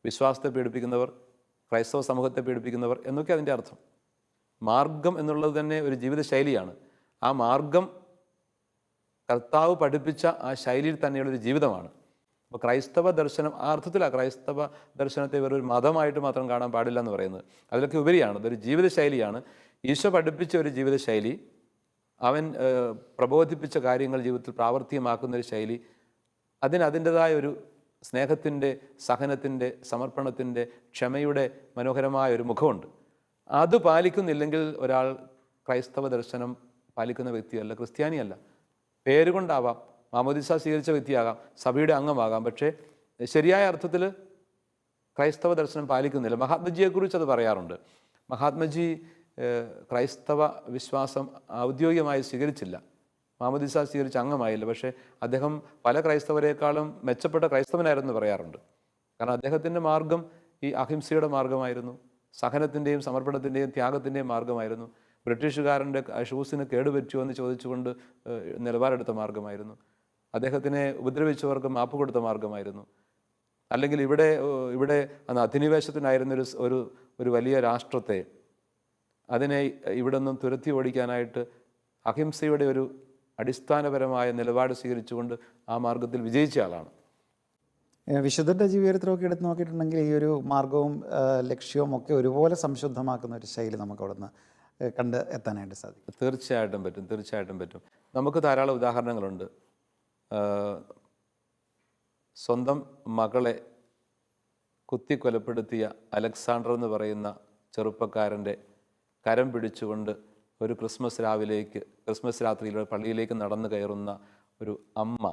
വിശ്വാസത്തെ പീഡിപ്പിക്കുന്നവർ, ക്രൈസ്തവ സമൂഹത്തെ പീഡിപ്പിക്കുന്നവർ എന്നൊക്കെ അതിൻ്റെ അർത്ഥം. മാർഗം എന്നുള്ളത് തന്നെ ഒരു ജീവിതശൈലിയാണ്. ആ മാർഗം കർത്താവ് പഠിപ്പിച്ച ആ ശൈലിയിൽ തന്നെയുള്ളൊരു ജീവിതമാണ്. അപ്പോൾ ക്രൈസ്തവ ദർശനം ആ അർത്ഥത്തിലാണ് ക്രൈസ്തവ ദർശനത്തെ വേറൊരു മതമായിട്ട് മാത്രം കാണാൻ പാടില്ല എന്ന് പറയുന്നത്. അതിലൊക്കെ ഉപരിയാണ്, അതൊരു ജീവിതശൈലിയാണ്. ഈശോ പഠിപ്പിച്ച ഒരു ജീവിതശൈലി, അവൻ പ്രബോധിപ്പിച്ച കാര്യങ്ങൾ ജീവിതത്തിൽ പ്രാവർത്തികമാക്കുന്നൊരു ശൈലി, അതിൻ്റെതായ ഒരു സ്നേഹത്തിൻ്റെ, സഹനത്തിൻ്റെ, സമർപ്പണത്തിൻ്റെ, ക്ഷമയുടെ മനോഹരമായ ഒരു മുഖമുണ്ട്. അത് പാലിക്കുന്നില്ലെങ്കിൽ ഒരാൾ ക്രൈസ്തവ ദർശനം പാലിക്കുന്ന വ്യക്തിയല്ല, ക്രിസ്ത്യാനിയല്ല. പേരുകൊണ്ടാവാം, മാമോദിസ സ്വീകരിച്ച വ്യക്തിയാകാം, സഭയുടെ അംഗമാകാം, പക്ഷേ ശരിയായ അർത്ഥത്തിൽ ക്രൈസ്തവ ദർശനം പാലിക്കുന്നില്ല. മഹാത്മജിയെക്കുറിച്ച് അത് പറയാറുണ്ട്. മഹാത്മജി ക്രൈസ്തവ വിശ്വാസം ഔദ്യോഗികമായി സ്വീകരിച്ചില്ല, മാമോദിസ സ്വീകരിച്ച അംഗമായില്ല. പക്ഷേ അദ്ദേഹം പല ക്രൈസ്തവരെക്കാളും മെച്ചപ്പെട്ട ക്രൈസ്തവനായിരുന്നു പറയാറുണ്ട്. കാരണം അദ്ദേഹത്തിൻ്റെ മാർഗം ഈ അഹിംസയുടെ മാർഗമായിരുന്നു, സഹനത്തിൻ്റെയും സമർപ്പണത്തിൻ്റെയും ത്യാഗത്തിൻ്റെയും മാർഗമായിരുന്നു. ബ്രിട്ടീഷുകാരൻ്റെ ഷൂസിന് കേടുപറ്റുമോ എന്ന് ചോദിച്ചുകൊണ്ട് നിലപാടെടുത്ത മാർഗമായിരുന്നു. അദ്ദേഹത്തിനെ ഉപദ്രവിച്ചവർക്ക് മാപ്പ് കൊടുത്ത മാർഗമായിരുന്നു. അല്ലെങ്കിൽ ഇവിടെ അന്ന് അധിനിവേശത്തിനായിരുന്നൊരു ഒരു വലിയ രാഷ്ട്രത്തെ, അതിനെ ഇവിടെ നിന്നും തുരത്തി ഓടിക്കാനായിട്ട് അഹിംസയുടെ ഒരു അടിസ്ഥാനപരമായ നിലപാട് സ്വീകരിച്ചുകൊണ്ട് ആ മാർഗത്തിൽ വിജയിച്ച ആളാണ്. വിശുദ്ധരുടെ ജീവിതത്തിലൊക്കെ എടുത്ത് നോക്കിയിട്ടുണ്ടെങ്കിൽ ഈ ഒരു മാർഗവും ലക്ഷ്യവും ഒക്കെ ഒരുപോലെ സംശുദ്ധമാക്കുന്ന ഒരു ശൈലി നമുക്ക് അവിടെ നിന്ന് കണ്ട് എത്താനായിട്ട് സാധിക്കും. തീർച്ചയായിട്ടും പറ്റും. നമുക്ക് ധാരാളം ഉദാഹരണങ്ങളുണ്ട്. സ്വന്തം മകളെ കുത്തിക്കൊലപ്പെടുത്തിയ അലക്സാണ്ടർ എന്ന് പറയുന്ന ചെറുപ്പക്കാരൻ്റെ കരം പിടിച്ചുകൊണ്ട് ഒരു ക്രിസ്മസ് രാത്രിയിൽ പള്ളിയിലേക്ക് നടന്നു കയറുന്ന ഒരു അമ്മ,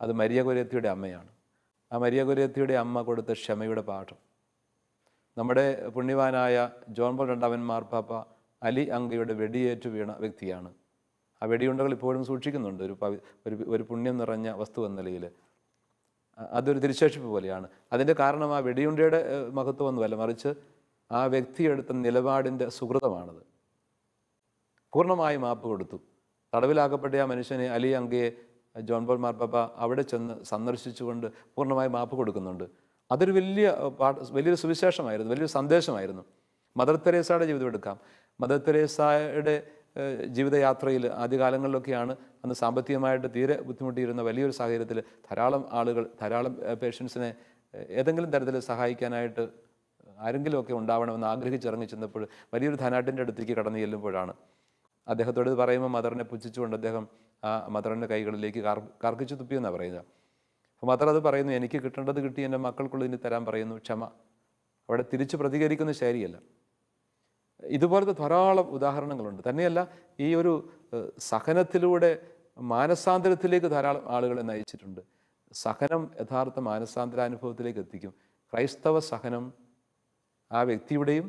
അത് മരിയ കൊരിയത്തിയുടെ അമ്മയാണ്. ആ മരിയ കൊരിയത്തിയുടെ അമ്മ കൊടുത്ത ക്ഷമയുടെ പാഠം. നമ്മുടെ പുണ്യവാനായ ജോൺ പോൾ രണ്ടാമൻ മാർപ്പാപ്പ അലി അങ്കയുടെ വെടിയേറ്റ് വീണ വ്യക്തിയാണ്. ആ വെടിയുണ്ടകൾ ഇപ്പോഴും സൂക്ഷിക്കുന്നുണ്ട്, ഒരു പുണ്യം നിറഞ്ഞ വസ്തു എന്ന നിലയിൽ. അതൊരു തിരിശേഷിപ്പ് പോലെയാണ്. അതിൻ്റെ കാരണം ആ വെടിയുണ്ടയുടെ മഹത്വമൊന്നുമല്ല, മറിച്ച് ആ വ്യക്തി എടുത്ത നിലപാടിൻ്റെ സുഹൃതമാണത്. പൂർണ്ണമായി മാപ്പ് കൊടുത്തു. തടവിലാക്കപ്പെട്ട ആ മനുഷ്യനെ, അലി അങ്കയെ, ജോൺ പോൾ മാർപ്പാപ്പ അവിടെ ചെന്ന് സന്ദർശിച്ചുകൊണ്ട് പൂർണ്ണമായി മാപ്പ് കൊടുക്കുന്നുണ്ട്. അതൊരു വലിയൊരു സുവിശേഷമായിരുന്നു, വലിയൊരു സന്ദേശമായിരുന്നു. മദർ തെരേസയുടെ ജീവിതം എടുക്കാം. മദർ തെരേസയുടെ ജീവിതയാത്രയിൽ ആദ്യകാലങ്ങളിലൊക്കെയാണ് അന്ന് സാമ്പത്തികമായിട്ട് തീരെ ബുദ്ധിമുട്ടിയിരുന്ന വലിയൊരു സാഹചര്യത്തിൽ ധാരാളം ആളുകൾ ധാരാളം പേഷ്യൻസിനെ ഏതെങ്കിലും തരത്തിൽ സഹായിക്കാനായിട്ട് ആരെങ്കിലുമൊക്കെ ഉണ്ടാവണമെന്ന് ആഗ്രഹിച്ചിറങ്ങി ചെന്നപ്പോൾ വലിയൊരു ധനാട്ടിൻ്റെ അടുത്തേക്ക് കടന്നു ചെല്ലുമ്പോഴാണ് അദ്ദേഹത്തോട് ഇത് പറയുമ്പോൾ മദറിനെ പുച്ഛിച്ചുകൊണ്ട് അദ്ദേഹം ആ മദറിൻ്റെ കൈകളിലേക്ക് കാർക്കിച്ചു തുപ്പിയെന്നാണ് പറയുക. അപ്പോൾ മദർ അത് പറയുന്നു, എനിക്ക് കിട്ടേണ്ടത് കിട്ടി, എൻ്റെ മക്കൾക്കുള്ളതിന് തരാൻ പറയുന്നു, ക്ഷമ. അവിടെ തിരിച്ച് പ്രതികരിക്കുന്ന ശരിയല്ല. ഇതുപോലത്തെ ധാരാളം ഉദാഹരണങ്ങളുണ്ട്. തന്നെയല്ല, ഈ ഒരു സഹനത്തിലൂടെ മാനസാന്തരത്തിലേക്ക് ധാരാളം ആളുകളെ നയിച്ചിട്ടുണ്ട്. സഹനം യഥാർത്ഥ മാനസാന്തരാനുഭവത്തിലേക്ക് എത്തിക്കും. ക്രൈസ്തവ സഹനം ആ വ്യക്തിയുടെയും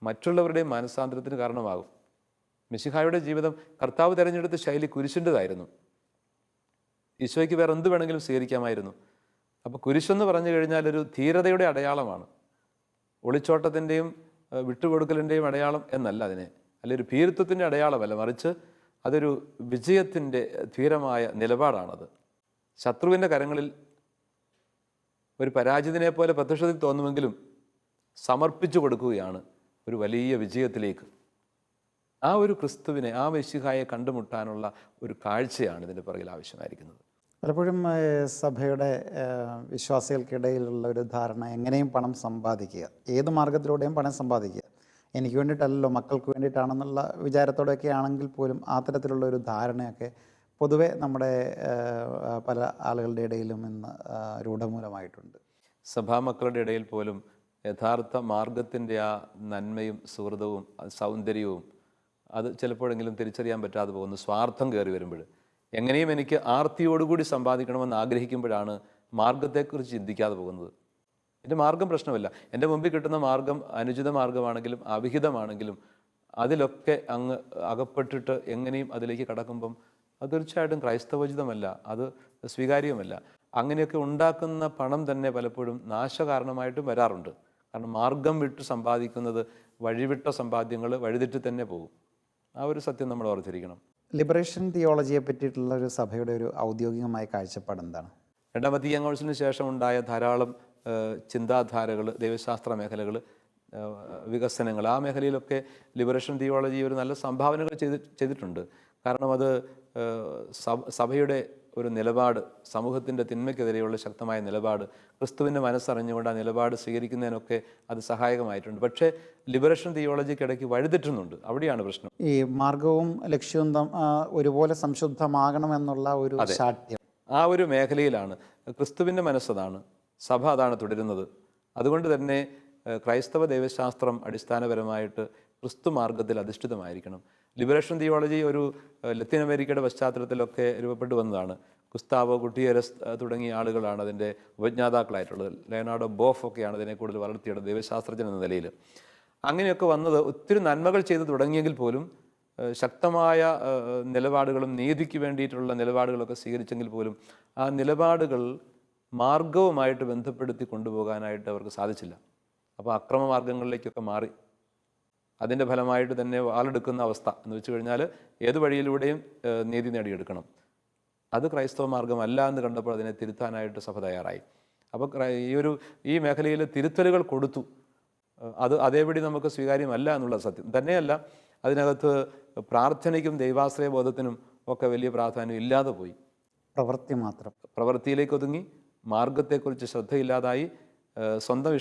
മറ്റുള്ളവരുടെയും മാനസാന്തരത്തിന് കാരണമാകും. മിശിഹായുടെ ജീവിതം കർത്താവ് തിരഞ്ഞെടുത്ത ശൈലി കുരിശിൻ്റെതായിരുന്നു. ഈശോയ്ക്ക് വേറെ എന്ത് വേണമെങ്കിലും സ്വീകരിക്കാമായിരുന്നു. അപ്പോൾ കുരിശെന്ന് പറഞ്ഞു കഴിഞ്ഞാൽ ഒരു ധീരതയുടെ അടയാളമാണ്. ഒളിച്ചോട്ടത്തിൻ്റെയും വിട്ടുകൊടുക്കലിൻ്റെയും അടയാളം എന്നല്ല അതിനെ, അല്ലെങ്കിൽ ഒരു ഭീരുത്വത്തിൻ്റെ അടയാളമല്ല, മറിച്ച് അതൊരു വിജയത്തിൻ്റെ ധീരമായ നിലപാടാണത്. ശത്രുവിൻ്റെ കരങ്ങളിൽ ഒരു പരാജിതനെ പോലെ പ്രത്യക്ഷത്തിൽ തോന്നുമെങ്കിലും സമർപ്പിച്ചു കൊടുക്കുകയാണ് ഒരു വലിയ വിജയത്തിലേക്ക്. ആ ഒരു ക്രിസ്തുവിനെ, ആ മിശിഹായെ കണ്ടുമുട്ടാനുള്ള ഒരു കാഴ്ചയാണ് ഇതിൻ്റെ പുറകിൽ ആവശ്യമായിരിക്കുന്നത്. പലപ്പോഴും സഭയുടെ വിശ്വാസികൾക്കിടയിലുള്ള ഒരു ധാരണ, എങ്ങനെയും പണം സമ്പാദിക്കുക, ഏത് മാർഗത്തിലൂടെയും പണം സമ്പാദിക്കുക, എനിക്ക് വേണ്ടിയിട്ടല്ലല്ലോ മക്കൾക്ക് വേണ്ടിയിട്ടാണെന്നുള്ള വിചാരത്തോടെയൊക്കെ ആണെങ്കിൽ പോലും ആ തരത്തിലുള്ള ഒരു ധാരണയൊക്കെ പൊതുവെ നമ്മുടെ പല ആളുകളുടെ ഇടയിലും ഇന്ന് രൂഢമൂലമായിട്ടുണ്ട്. സഭാമക്കളുടെ ഇടയിൽ പോലും യഥാർത്ഥ മാർഗത്തിൻ്റെ ആ നന്മയും സുഹൃതവും സൗന്ദര്യവും അത് ചിലപ്പോഴെങ്കിലും തിരിച്ചറിയാൻ പറ്റാതെ പോകുന്നു. സ്വാർത്ഥം കയറി വരുമ്പോൾ, എങ്ങനെയും എനിക്ക് ആർത്തിയോടുകൂടി സമ്പാദിക്കണമെന്ന് ആഗ്രഹിക്കുമ്പോഴാണ് മാർഗത്തെക്കുറിച്ച് ചിന്തിക്കാതെ പോകുന്നത്. എൻ്റെ മാർഗം പ്രശ്നമല്ല, എൻ്റെ മുമ്പിൽ കിട്ടുന്ന മാർഗം അനുചിത മാർഗമാണെങ്കിലും അവിഹിതമാണെങ്കിലും അതിലൊക്കെ അങ്ങ് അകപ്പെട്ടിട്ട് എങ്ങനെയും അതിലേക്ക് കടക്കുമ്പം അത് തീർച്ചയായിട്ടും ക്രൈസ്തവോചിതമല്ല, അത് സ്വീകാര്യമല്ല. അങ്ങനെയൊക്കെ ഉണ്ടാക്കുന്ന പണം തന്നെ പലപ്പോഴും നാശകാരണമായിട്ടും വരാറുണ്ട്. കാരണം മാർഗം വിട്ട് സമ്പാദിക്കുന്നത്, വഴിവിട്ട സമ്പാദ്യങ്ങൾ വഴിതെറ്റി തന്നെ പോകും. ആ ഒരു സത്യം നമ്മൾ ഓർത്തിരിക്കണം. ലിബറേഷൻ തിയോളജിയെ പറ്റിയിട്ടുള്ള ഒരു സഭയുടെ ഒരു ഔദ്യോഗികമായ കാഴ്ചപ്പാട് എന്താണ്? രണ്ടാം വത്തിക്കാൻ കൗൺസിലിന് ശേഷം ഉണ്ടായ ധാരാളം ചിന്താധാരകൾ, ദൈവശാസ്ത്ര മേഖലകൾ, വികസനങ്ങൾ, ആ മേഖലയിലൊക്കെ ലിബറേഷൻ തിയോളജി ഒരു നല്ല സംഭാവനകൾ ചെയ്തിട്ടുണ്ട്. കാരണം അത് സഭയുടെ ഒരു നിലപാട്, സമൂഹത്തിൻ്റെ തിന്മയ്ക്കെതിരെയുള്ള ശക്തമായ നിലപാട്, ക്രിസ്തുവിൻ്റെ മനസ്സറിഞ്ഞുകൊണ്ട് ആ നിലപാട് സ്വീകരിക്കുന്നതിനൊക്കെ അത് സഹായകമായിട്ടുണ്ട്. പക്ഷേ ലിബറേഷൻ തിയോളജിക്കിടയ്ക്ക് വഴിതെറ്റുന്നുണ്ട്. അവിടെയാണ് പ്രശ്നം. ഈ മാർഗവും ലക്ഷ്യവും ഒരുപോലെ സംശുദ്ധമാകണമെന്നുള്ള ഒരു ശാഠ്യം, ആ ഒരു മേഖലയിലാണ്. ക്രിസ്തുവിൻ്റെ മനസ്സതാണ്, സഭ അതാണ് തുടരുന്നത്. അതുകൊണ്ട് തന്നെ ക്രൈസ്തവ ദൈവശാസ്ത്രം അടിസ്ഥാനപരമായിട്ട് ക്രിസ്തു മാർഗത്തിൽ അധിഷ്ഠിതമായിരിക്കണം. ലിബറേഷൻ തിയോളജി ഒരു ലത്തീൻ അമേരിക്കയുടെ പശ്ചാത്തലത്തിലൊക്കെ രൂപപ്പെട്ടു വന്നതാണ്. ഗുസ്താവോ ഗുട്ടിയേരസ് തുടങ്ങിയ ആളുകളാണ് അതിൻ്റെ ഉപജ്ഞാതാക്കളായിട്ടുള്ളത്. ലെയനാർഡോ ബോഫ് ഒക്കെയാണ് അതിനെ കൂടുതൽ വളർത്തിയത് ദൈവശാസ്ത്രജ്ഞൻ എന്ന നിലയിൽ. അങ്ങനെയൊക്കെ വന്നത് ഒത്തിരി നന്മകൾ ചെയ്തു തുടങ്ങിയെങ്കിൽ പോലും ശക്തമായ നിലപാടുകളും നീതിക്ക് വേണ്ടിയിട്ടുള്ള നിലപാടുകളൊക്കെ സ്വീകരിച്ചെങ്കിൽ പോലും ആ നിലപാടുകൾ മാർഗവുമായിട്ട് ബന്ധപ്പെടുത്തി കൊണ്ടുപോകാനായിട്ട് അവർക്ക് സാധിച്ചില്ല. അപ്പോൾ അക്രമ മാർഗങ്ങളിലേക്കൊക്കെ മാറി. അതിൻ്റെ ഫലമായിട്ട് തന്നെ വാളെടുക്കുന്ന അവസ്ഥ എന്ന് വെച്ച് കഴിഞ്ഞാൽ ഏത് വഴിയിലൂടെയും നീതി നേടിയെടുക്കണം. അത് ക്രൈസ്തവ മാർഗമല്ല എന്ന് കണ്ടപ്പോൾ അതിനെ തിരുത്താനായിട്ട് സഭ തയ്യാറായി. അപ്പോൾ ഈ മേഖലയിൽ തിരുത്തലുകൾ കൊടുത്തു. അത് അതേപടി നമുക്ക് സ്വീകാര്യമല്ല എന്നുള്ള സത്യം തന്നെയല്ല. അതിനകത്ത് പ്രാർത്ഥനയ്ക്കും ദൈവാശ്രയ ബോധത്തിനും ഒക്കെ വലിയ പ്രാധാന്യം ഇല്ലാതെ പോയി. പ്രവൃത്തി മാത്രം, പ്രവൃത്തിയിലേക്ക് ഒതുങ്ങി, മാർഗത്തെക്കുറിച്ച് ശ്രദ്ധയില്ലാതായി, സ്വന്തം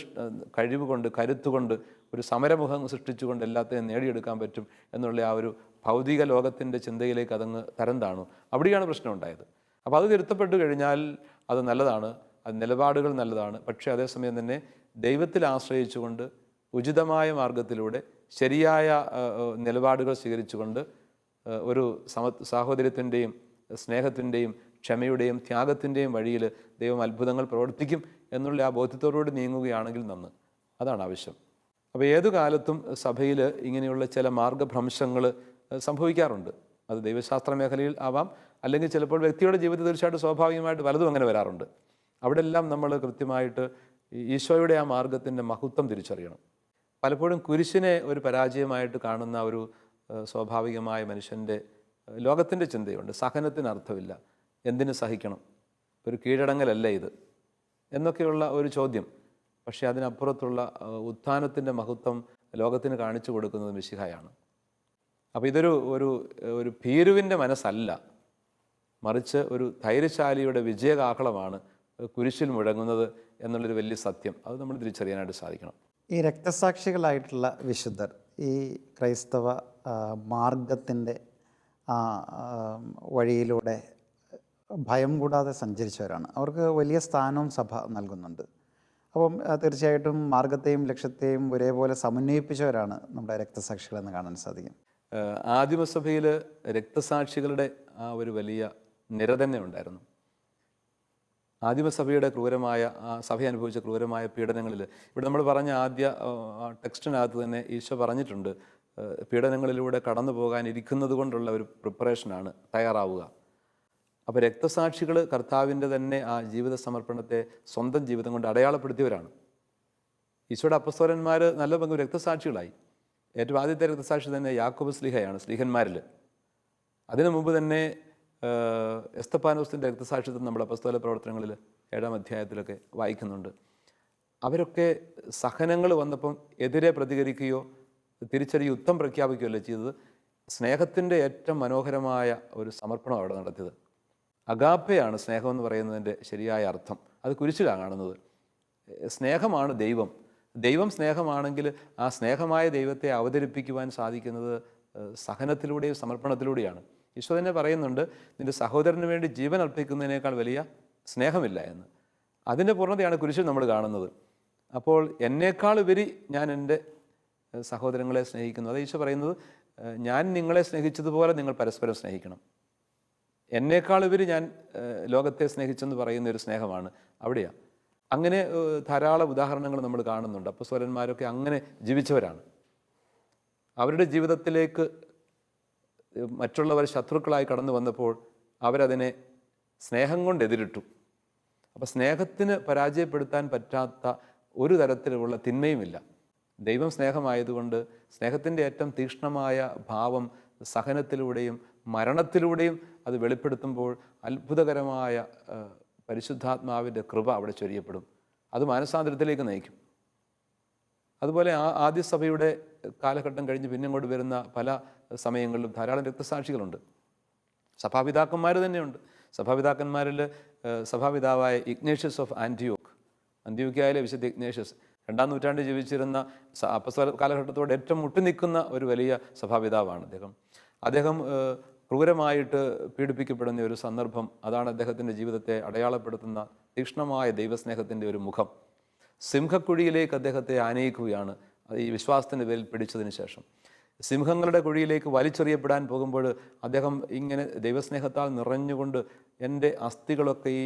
കഴിവ് കൊണ്ട്, കരുത്തുകൊണ്ട്, ഒരു സമരമുഖം സൃഷ്ടിച്ചുകൊണ്ട് എല്ലാത്തിനും നേടിയെടുക്കാൻ പറ്റും എന്നുള്ള ആ ഒരു ഭൗതിക ലോകത്തിൻ്റെ ചിന്തയിലേക്ക് അതങ്ങ് തരം താണു. അവിടെയാണ് പ്രശ്നം ഉണ്ടായത്. അപ്പോൾ അത് തിരുത്തപ്പെട്ടു കഴിഞ്ഞാൽ അത് നല്ലതാണ്, അത് നിലപാടുകൾ നല്ലതാണ്. പക്ഷേ അതേസമയം തന്നെ ദൈവത്തിൽ ആശ്രയിച്ചുകൊണ്ട് ഉചിതമായ മാർഗത്തിലൂടെ ശരിയായ നിലപാടുകൾ സ്വീകരിച്ചുകൊണ്ട് ഒരു സാഹോദര്യത്തിൻ്റെയും സ്നേഹത്തിൻ്റെയും ക്ഷമയുടെയും ത്യാഗത്തിൻ്റെയും വഴിയിൽ ദൈവം അത്ഭുതങ്ങൾ പ്രവർത്തിക്കും എന്നുള്ള ആ ബോധ്യത്തോടുകൂടി നീങ്ങുകയാണെങ്കിൽ നന്ന്. അതാണ് ആവശ്യം. അപ്പോൾ ഏതു കാലത്തും സഭയിൽ ഇങ്ങനെയുള്ള ചില മാർഗഭ്രംശങ്ങൾ സംഭവിക്കാറുണ്ട്. അത് ദൈവശാസ്ത്ര മേഖലയിൽ ആവാം, അല്ലെങ്കിൽ ചിലപ്പോൾ വ്യക്തിയുടെ ജീവിതത്തിൽ തീർച്ചയായിട്ടും സ്വാഭാവികമായിട്ട് പലതും അങ്ങനെ വരാറുണ്ട്. അവിടെ എല്ലാം നമ്മൾ കൃത്യമായിട്ട് ഈശോയുടെ ആ മാർഗത്തിൻ്റെ മഹത്വം തിരിച്ചറിയണം. പലപ്പോഴും കുരിശിനെ ഒരു പരാജയമായിട്ട് കാണുന്ന ഒരു സ്വാഭാവികമായ മനുഷ്യൻ്റെ ലോകത്തിൻ്റെ ചിന്തയുണ്ട്. സഹനത്തിന് അർത്ഥമില്ല, എന്തിനു സഹിക്കണം, ഒരു കീഴടങ്ങലല്ല ഇത് എന്നൊക്കെയുള്ള ഒരു ചോദ്യം. പക്ഷേ അതിനപ്പുറത്തുള്ള ഉത്ഥാനത്തിൻ്റെ മഹത്വം ലോകത്തിന് കാണിച്ചു കൊടുക്കുന്നത് മിശിഹായാണ്. അപ്പോൾ ഇതൊരു ഒരു ഒരു ഭീരുവിൻ്റെ മനസ്സല്ല, മറിച്ച് ഒരു ധൈര്യശാലിയുടെ വിജയകാഹളമാണ് കുരിശിൽ മുഴങ്ങുന്നത് എന്നുള്ളൊരു വലിയ സത്യം. അത് നമ്മൾ തിരിച്ചറിയാനായിട്ട് സാധിക്കണം. ഈ രക്തസാക്ഷികളായിട്ടുള്ള വിശുദ്ധർ ഈ ക്രൈസ്തവ മാർഗത്തിൻ്റെ വഴിയിലൂടെ ഭയം കൂടാതെ സഞ്ചരിച്ചവരാണ്. അവർക്ക് വലിയ സ്ഥാനവും സഭ നൽകുന്നുണ്ട്. അപ്പം തീർച്ചയായിട്ടും മാർഗത്തെയും ലക്ഷ്യത്തെയും ഒരേപോലെ സമന്വയിപ്പിച്ചവരാണ് നമ്മുടെ രക്തസാക്ഷികളെന്ന് കാണാൻ സാധിക്കും. ആദിമസഭയിൽ രക്തസാക്ഷികളുടെ ആ ഒരു വലിയ നിര തന്നെ ഉണ്ടായിരുന്നു. ആദിമസഭയുടെ ക്രൂരമായ സഭ അനുഭവിച്ച ക്രൂരമായ പീഡനങ്ങളിൽ ഇവിടെ നമ്മൾ പറഞ്ഞ ആദ്യ ടെക്സ്റ്റിനകത്ത് തന്നെ ഈശോ പറഞ്ഞിട്ടുണ്ട്, പീഡനങ്ങളിലൂടെ കടന്നു പോകാനിരിക്കുന്നത് കൊണ്ടുള്ള ഒരു പ്രിപ്പറേഷനാണ്, തയ്യാറാവുക. അപ്പോൾ രക്തസാക്ഷികൾ കർത്താവിൻ്റെ തന്നെ ആ ജീവിത സമർപ്പണത്തെ സ്വന്തം ജീവിതം കൊണ്ട് അടയാളപ്പെടുത്തിയവരാണ്. ഈശോയുടെ അപ്പസ്തോലന്മാർ നല്ല പങ്കും രക്തസാക്ഷികളായി. ഏറ്റവും ആദ്യത്തെ രക്തസാക്ഷി തന്നെ യാക്കോബ് സ്ലീഹയാണ് സ്ലീഹന്മാരിൽ. അതിനു മുമ്പ് തന്നെ എസ്തപ്പാനോസിൻ്റെ രക്തസാക്ഷിത്വം നമ്മുടെ അപ്പസ്തോല പ്രവർത്തനങ്ങളിൽ 7-ാം അധ്യായത്തിലൊക്കെ വായിക്കുന്നുണ്ട്. അവരൊക്കെ സഹനങ്ങൾ വന്നപ്പം എതിരെ പ്രതികരിക്കുകയോ തിരിച്ചൊരു യുദ്ധം പ്രഖ്യാപിക്കുകയല്ലോ ചെയ്തത്. സ്നേഹത്തിൻ്റെ ഏറ്റവും മനോഹരമായ ഒരു സമർപ്പണം അവിടെ നടത്തിയത്. അഗാപ്പയാണ് സ്നേഹമെന്ന് പറയുന്നതിൻ്റെ ശരിയായ അർത്ഥം. അത് കുരിശിലാണ് കാണുന്നത്. സ്നേഹമാണ് ദൈവം. ദൈവം സ്നേഹമാണെങ്കിൽ ആ സ്നേഹമായ ദൈവത്തെ അവതരിപ്പിക്കുവാൻ സാധിക്കുന്നത് സഹനത്തിലൂടെയും സമർപ്പണത്തിലൂടെയാണ്. ഈശോ തന്നെ പറയുന്നുണ്ട്, നിൻ്റെ സഹോദരന് വേണ്ടി ജീവൻ അർപ്പിക്കുന്നതിനേക്കാൾ വലിയ സ്നേഹമില്ല എന്ന്. അതിൻ്റെ പൂർണ്ണതയാണ് കുരിശിൽ നമ്മൾ കാണുന്നത്. അപ്പോൾ എന്നേക്കാൾ ഉപരി ഞാൻ എൻ്റെ സഹോദരങ്ങളെ സ്നേഹിക്കുന്നു. അത് ഈശോ പറയുന്നത്, ഞാൻ നിങ്ങളെ സ്നേഹിച്ചതുപോലെ നിങ്ങൾ പരസ്പരം സ്നേഹിക്കണം. എന്നേക്കാൾ ഉപരി ഞാൻ ലോകത്തെ സ്നേഹിച്ചെന്ന് പറയുന്ന ഒരു സ്നേഹമാണ് അവിടെയാണ്. അങ്ങനെ ധാരാളം ഉദാഹരണങ്ങൾ നമ്മൾ കാണുന്നുണ്ട്. അപ്പസ്തോലന്മാരൊക്കെ അങ്ങനെ ജീവിച്ചവരാണ്. അവരുടെ ജീവിതത്തിലേക്ക് മറ്റുള്ളവർ ശത്രുക്കളായി കടന്നു വന്നപ്പോൾ അവരതിനെ സ്നേഹം കൊണ്ട് എതിരിട്ടു. അപ്പോൾ സ്നേഹത്തിന് പരാജയപ്പെടുത്താൻ പറ്റാത്ത ഒരു തരത്തിലുള്ള തിന്മയുമില്ല. ദൈവം സ്നേഹമായതുകൊണ്ട് സ്നേഹത്തിൻ്റെ ഏറ്റവും തീക്ഷ്ണമായ ഭാവം സഹനത്തിലൂടെയും മരണത്തിലൂടെയും അത് വെളിപ്പെടുത്തുമ്പോൾ അത്ഭുതകരമായ പരിശുദ്ധാത്മാവിൻ്റെ കൃപ അവിടെ ചൊരിയപ്പെടും. അത് മാനസാന്തരത്തിലേക്ക് നയിക്കും. അതുപോലെ ആദ്യ സഭയുടെ കാലഘട്ടം കഴിഞ്ഞ് പിന്നെ അങ്ങോട്ട് വരുന്ന പല സമയങ്ങളിലും ധാരാളം രക്തസാക്ഷികളുണ്ട്. സഭാപിതാക്കന്മാർ തന്നെയുണ്ട്. സഭാപിതാക്കന്മാരിൽ സഭാപിതാവായ ഇഗ്നേഷ്യസ് ഓഫ് അന്ത്യോക്യയിലെ വിശുദ്ധ ഇഗ്നേഷ്യസ് 2-ാം നൂറ്റാണ്ടിൽ ജീവിച്ചിരുന്ന അപ്പസ്തോല കാലഘട്ടത്തോട് ഏറ്റവും മുട്ടിനിൽക്കുന്ന ഒരു വലിയ സഭാപിതാവാണ് അദ്ദേഹം ക്രൂരമായിട്ട് പീഡിപ്പിക്കപ്പെടുന്ന ഒരു സന്ദർഭം, അതാണ് അദ്ദേഹത്തിൻ്റെ ജീവിതത്തെ അടയാളപ്പെടുത്തുന്ന തീക്ഷ്ണമായ ദൈവസ്നേഹത്തിൻ്റെ ഒരു മുഖം. സിംഹക്കുഴിയിലേക്ക് അദ്ദേഹത്തെ ആനയിക്കുകയാണ് ഈ വിശ്വാസത്തിൻ്റെ പേരിൽ പിടിച്ചതിന് ശേഷം. സിംഹങ്ങളുടെ കുഴിയിലേക്ക് വലിച്ചെറിയപ്പെടാൻ പോകുമ്പോൾ അദ്ദേഹം ഇങ്ങനെ ദൈവസ്നേഹത്താൽ നിറഞ്ഞുകൊണ്ട്, എൻ്റെ അസ്ഥികളൊക്കെ ഈ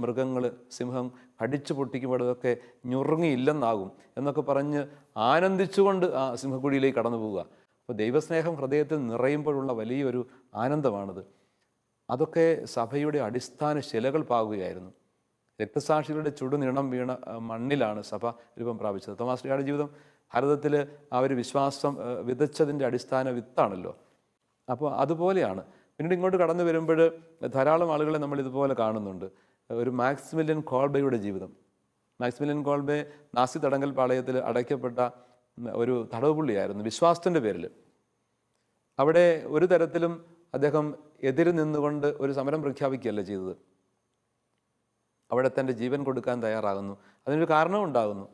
മൃഗങ്ങൾ സിംഹം കടിച്ചു പൊട്ടിക്കുമ്പോഴതൊക്കെ ഞുറുങ്ങിയില്ലെന്നാകും എന്നൊക്കെ പറഞ്ഞ് ആനന്ദിച്ചുകൊണ്ട് ആ സിംഹക്കുഴിയിലേക്ക് കടന്നു പോവുക. അപ്പോൾ ദൈവസ്നേഹം ഹൃദയത്തിൽ നിറയുമ്പോഴുള്ള വലിയൊരു ആനന്ദമാണത്. അതൊക്കെ സഭയുടെ അടിസ്ഥാന ശിലകൾ പാകുകയായിരുന്നു. രക്തസാക്ഷികളുടെ ചുടുനിണം വീണ മണ്ണിലാണ് സഭ രൂപം പ്രാപിച്ചത്. തോമാസ് ശ്ലീഹായുടെ ജീവിതം ഭാരതത്തിൽ ആ ഒരു വിശ്വാസം വിതച്ചതിൻ്റെ അടിസ്ഥാന വിത്താണല്ലോ. അപ്പോൾ അതുപോലെയാണ്. പിന്നീട് ഇങ്ങോട്ട് കടന്നു വരുമ്പോൾ ധാരാളം ആളുകളെ നമ്മൾ ഇതുപോലെ കാണുന്നുണ്ട്. ഒരു മാക്സിമിലിയൻ കോൾബെയുടെ ജീവിതം. മാക്സിമിലിയൻ കോൾബെ നാസി തടങ്കൽ പാളയത്തിൽ അടയ്ക്കപ്പെട്ട ഒരു തടവുപുള്ളിയായിരുന്നു വിശ്വാസത്തിൻ്റെ പേരിൽ. അവിടെ ഒരു തരത്തിലും അദ്ദേഹം എതിര് നിന്നുകൊണ്ട് ഒരു സമരം പ്രഖ്യാപിക്കുകയല്ല ചെയ്തത്. അവിടെ തൻ്റെ ജീവൻ കൊടുക്കാൻ തയ്യാറാകുന്നു. അതിനൊരു കാരണവും ഉണ്ടാകുന്നു.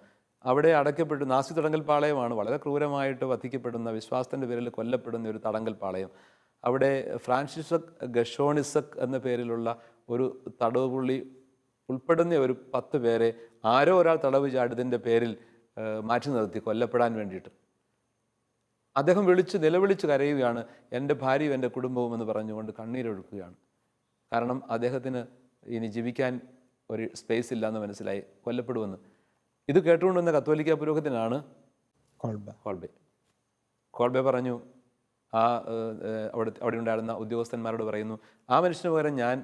അവിടെ അടയ്ക്കപ്പെട്ടു. നാസി തടങ്കൽ പാളയമാണ് വളരെ ക്രൂരമായിട്ട് വധിക്കപ്പെടുന്ന, വിശ്വാസത്തിൻ്റെ പേരിൽ കൊല്ലപ്പെടുന്ന ഒരു തടങ്കൽ പാളയം. അവിടെ ഫ്രാൻസിസക് ഗഷോണിസക് എന്ന പേരിലുള്ള ഒരു തടവുപുള്ളി ഉൾപ്പെടുന്ന ഒരു 10 പേരെ ആരോ ഒരാൾ തടവ് ചാടിയതിൻ്റെ പേരിൽ മാറ്റി നിർത്തി കൊല്ലപ്പെടാൻ വേണ്ടിയിട്ട്. അദ്ദേഹം നിലവിളിച്ച് കരയുകയാണ്, എൻ്റെ ഭാര്യയും എൻ്റെ കുടുംബവും എന്ന് പറഞ്ഞുകൊണ്ട് കണ്ണീരൊഴുക്കുകയാണ്. കാരണം അദ്ദേഹത്തിന് ഇനി ജീവിക്കാൻ ഒരു സ്പേസ് ഇല്ലയെന്ന് മനസ്സിലായി, കൊല്ലപ്പെടുമെന്ന്. ഇത് കേട്ടുകൊണ്ടുവന്ന കത്തോലിക്ക പുരോഹിതനാണ് കോൾബെ പറഞ്ഞു, അവിടെ ഉണ്ടായിരുന്ന ഉദ്യോഗസ്ഥന്മാരോട് പറയുന്നു, ആ മനുഷ്യന് പകരം ഞാൻ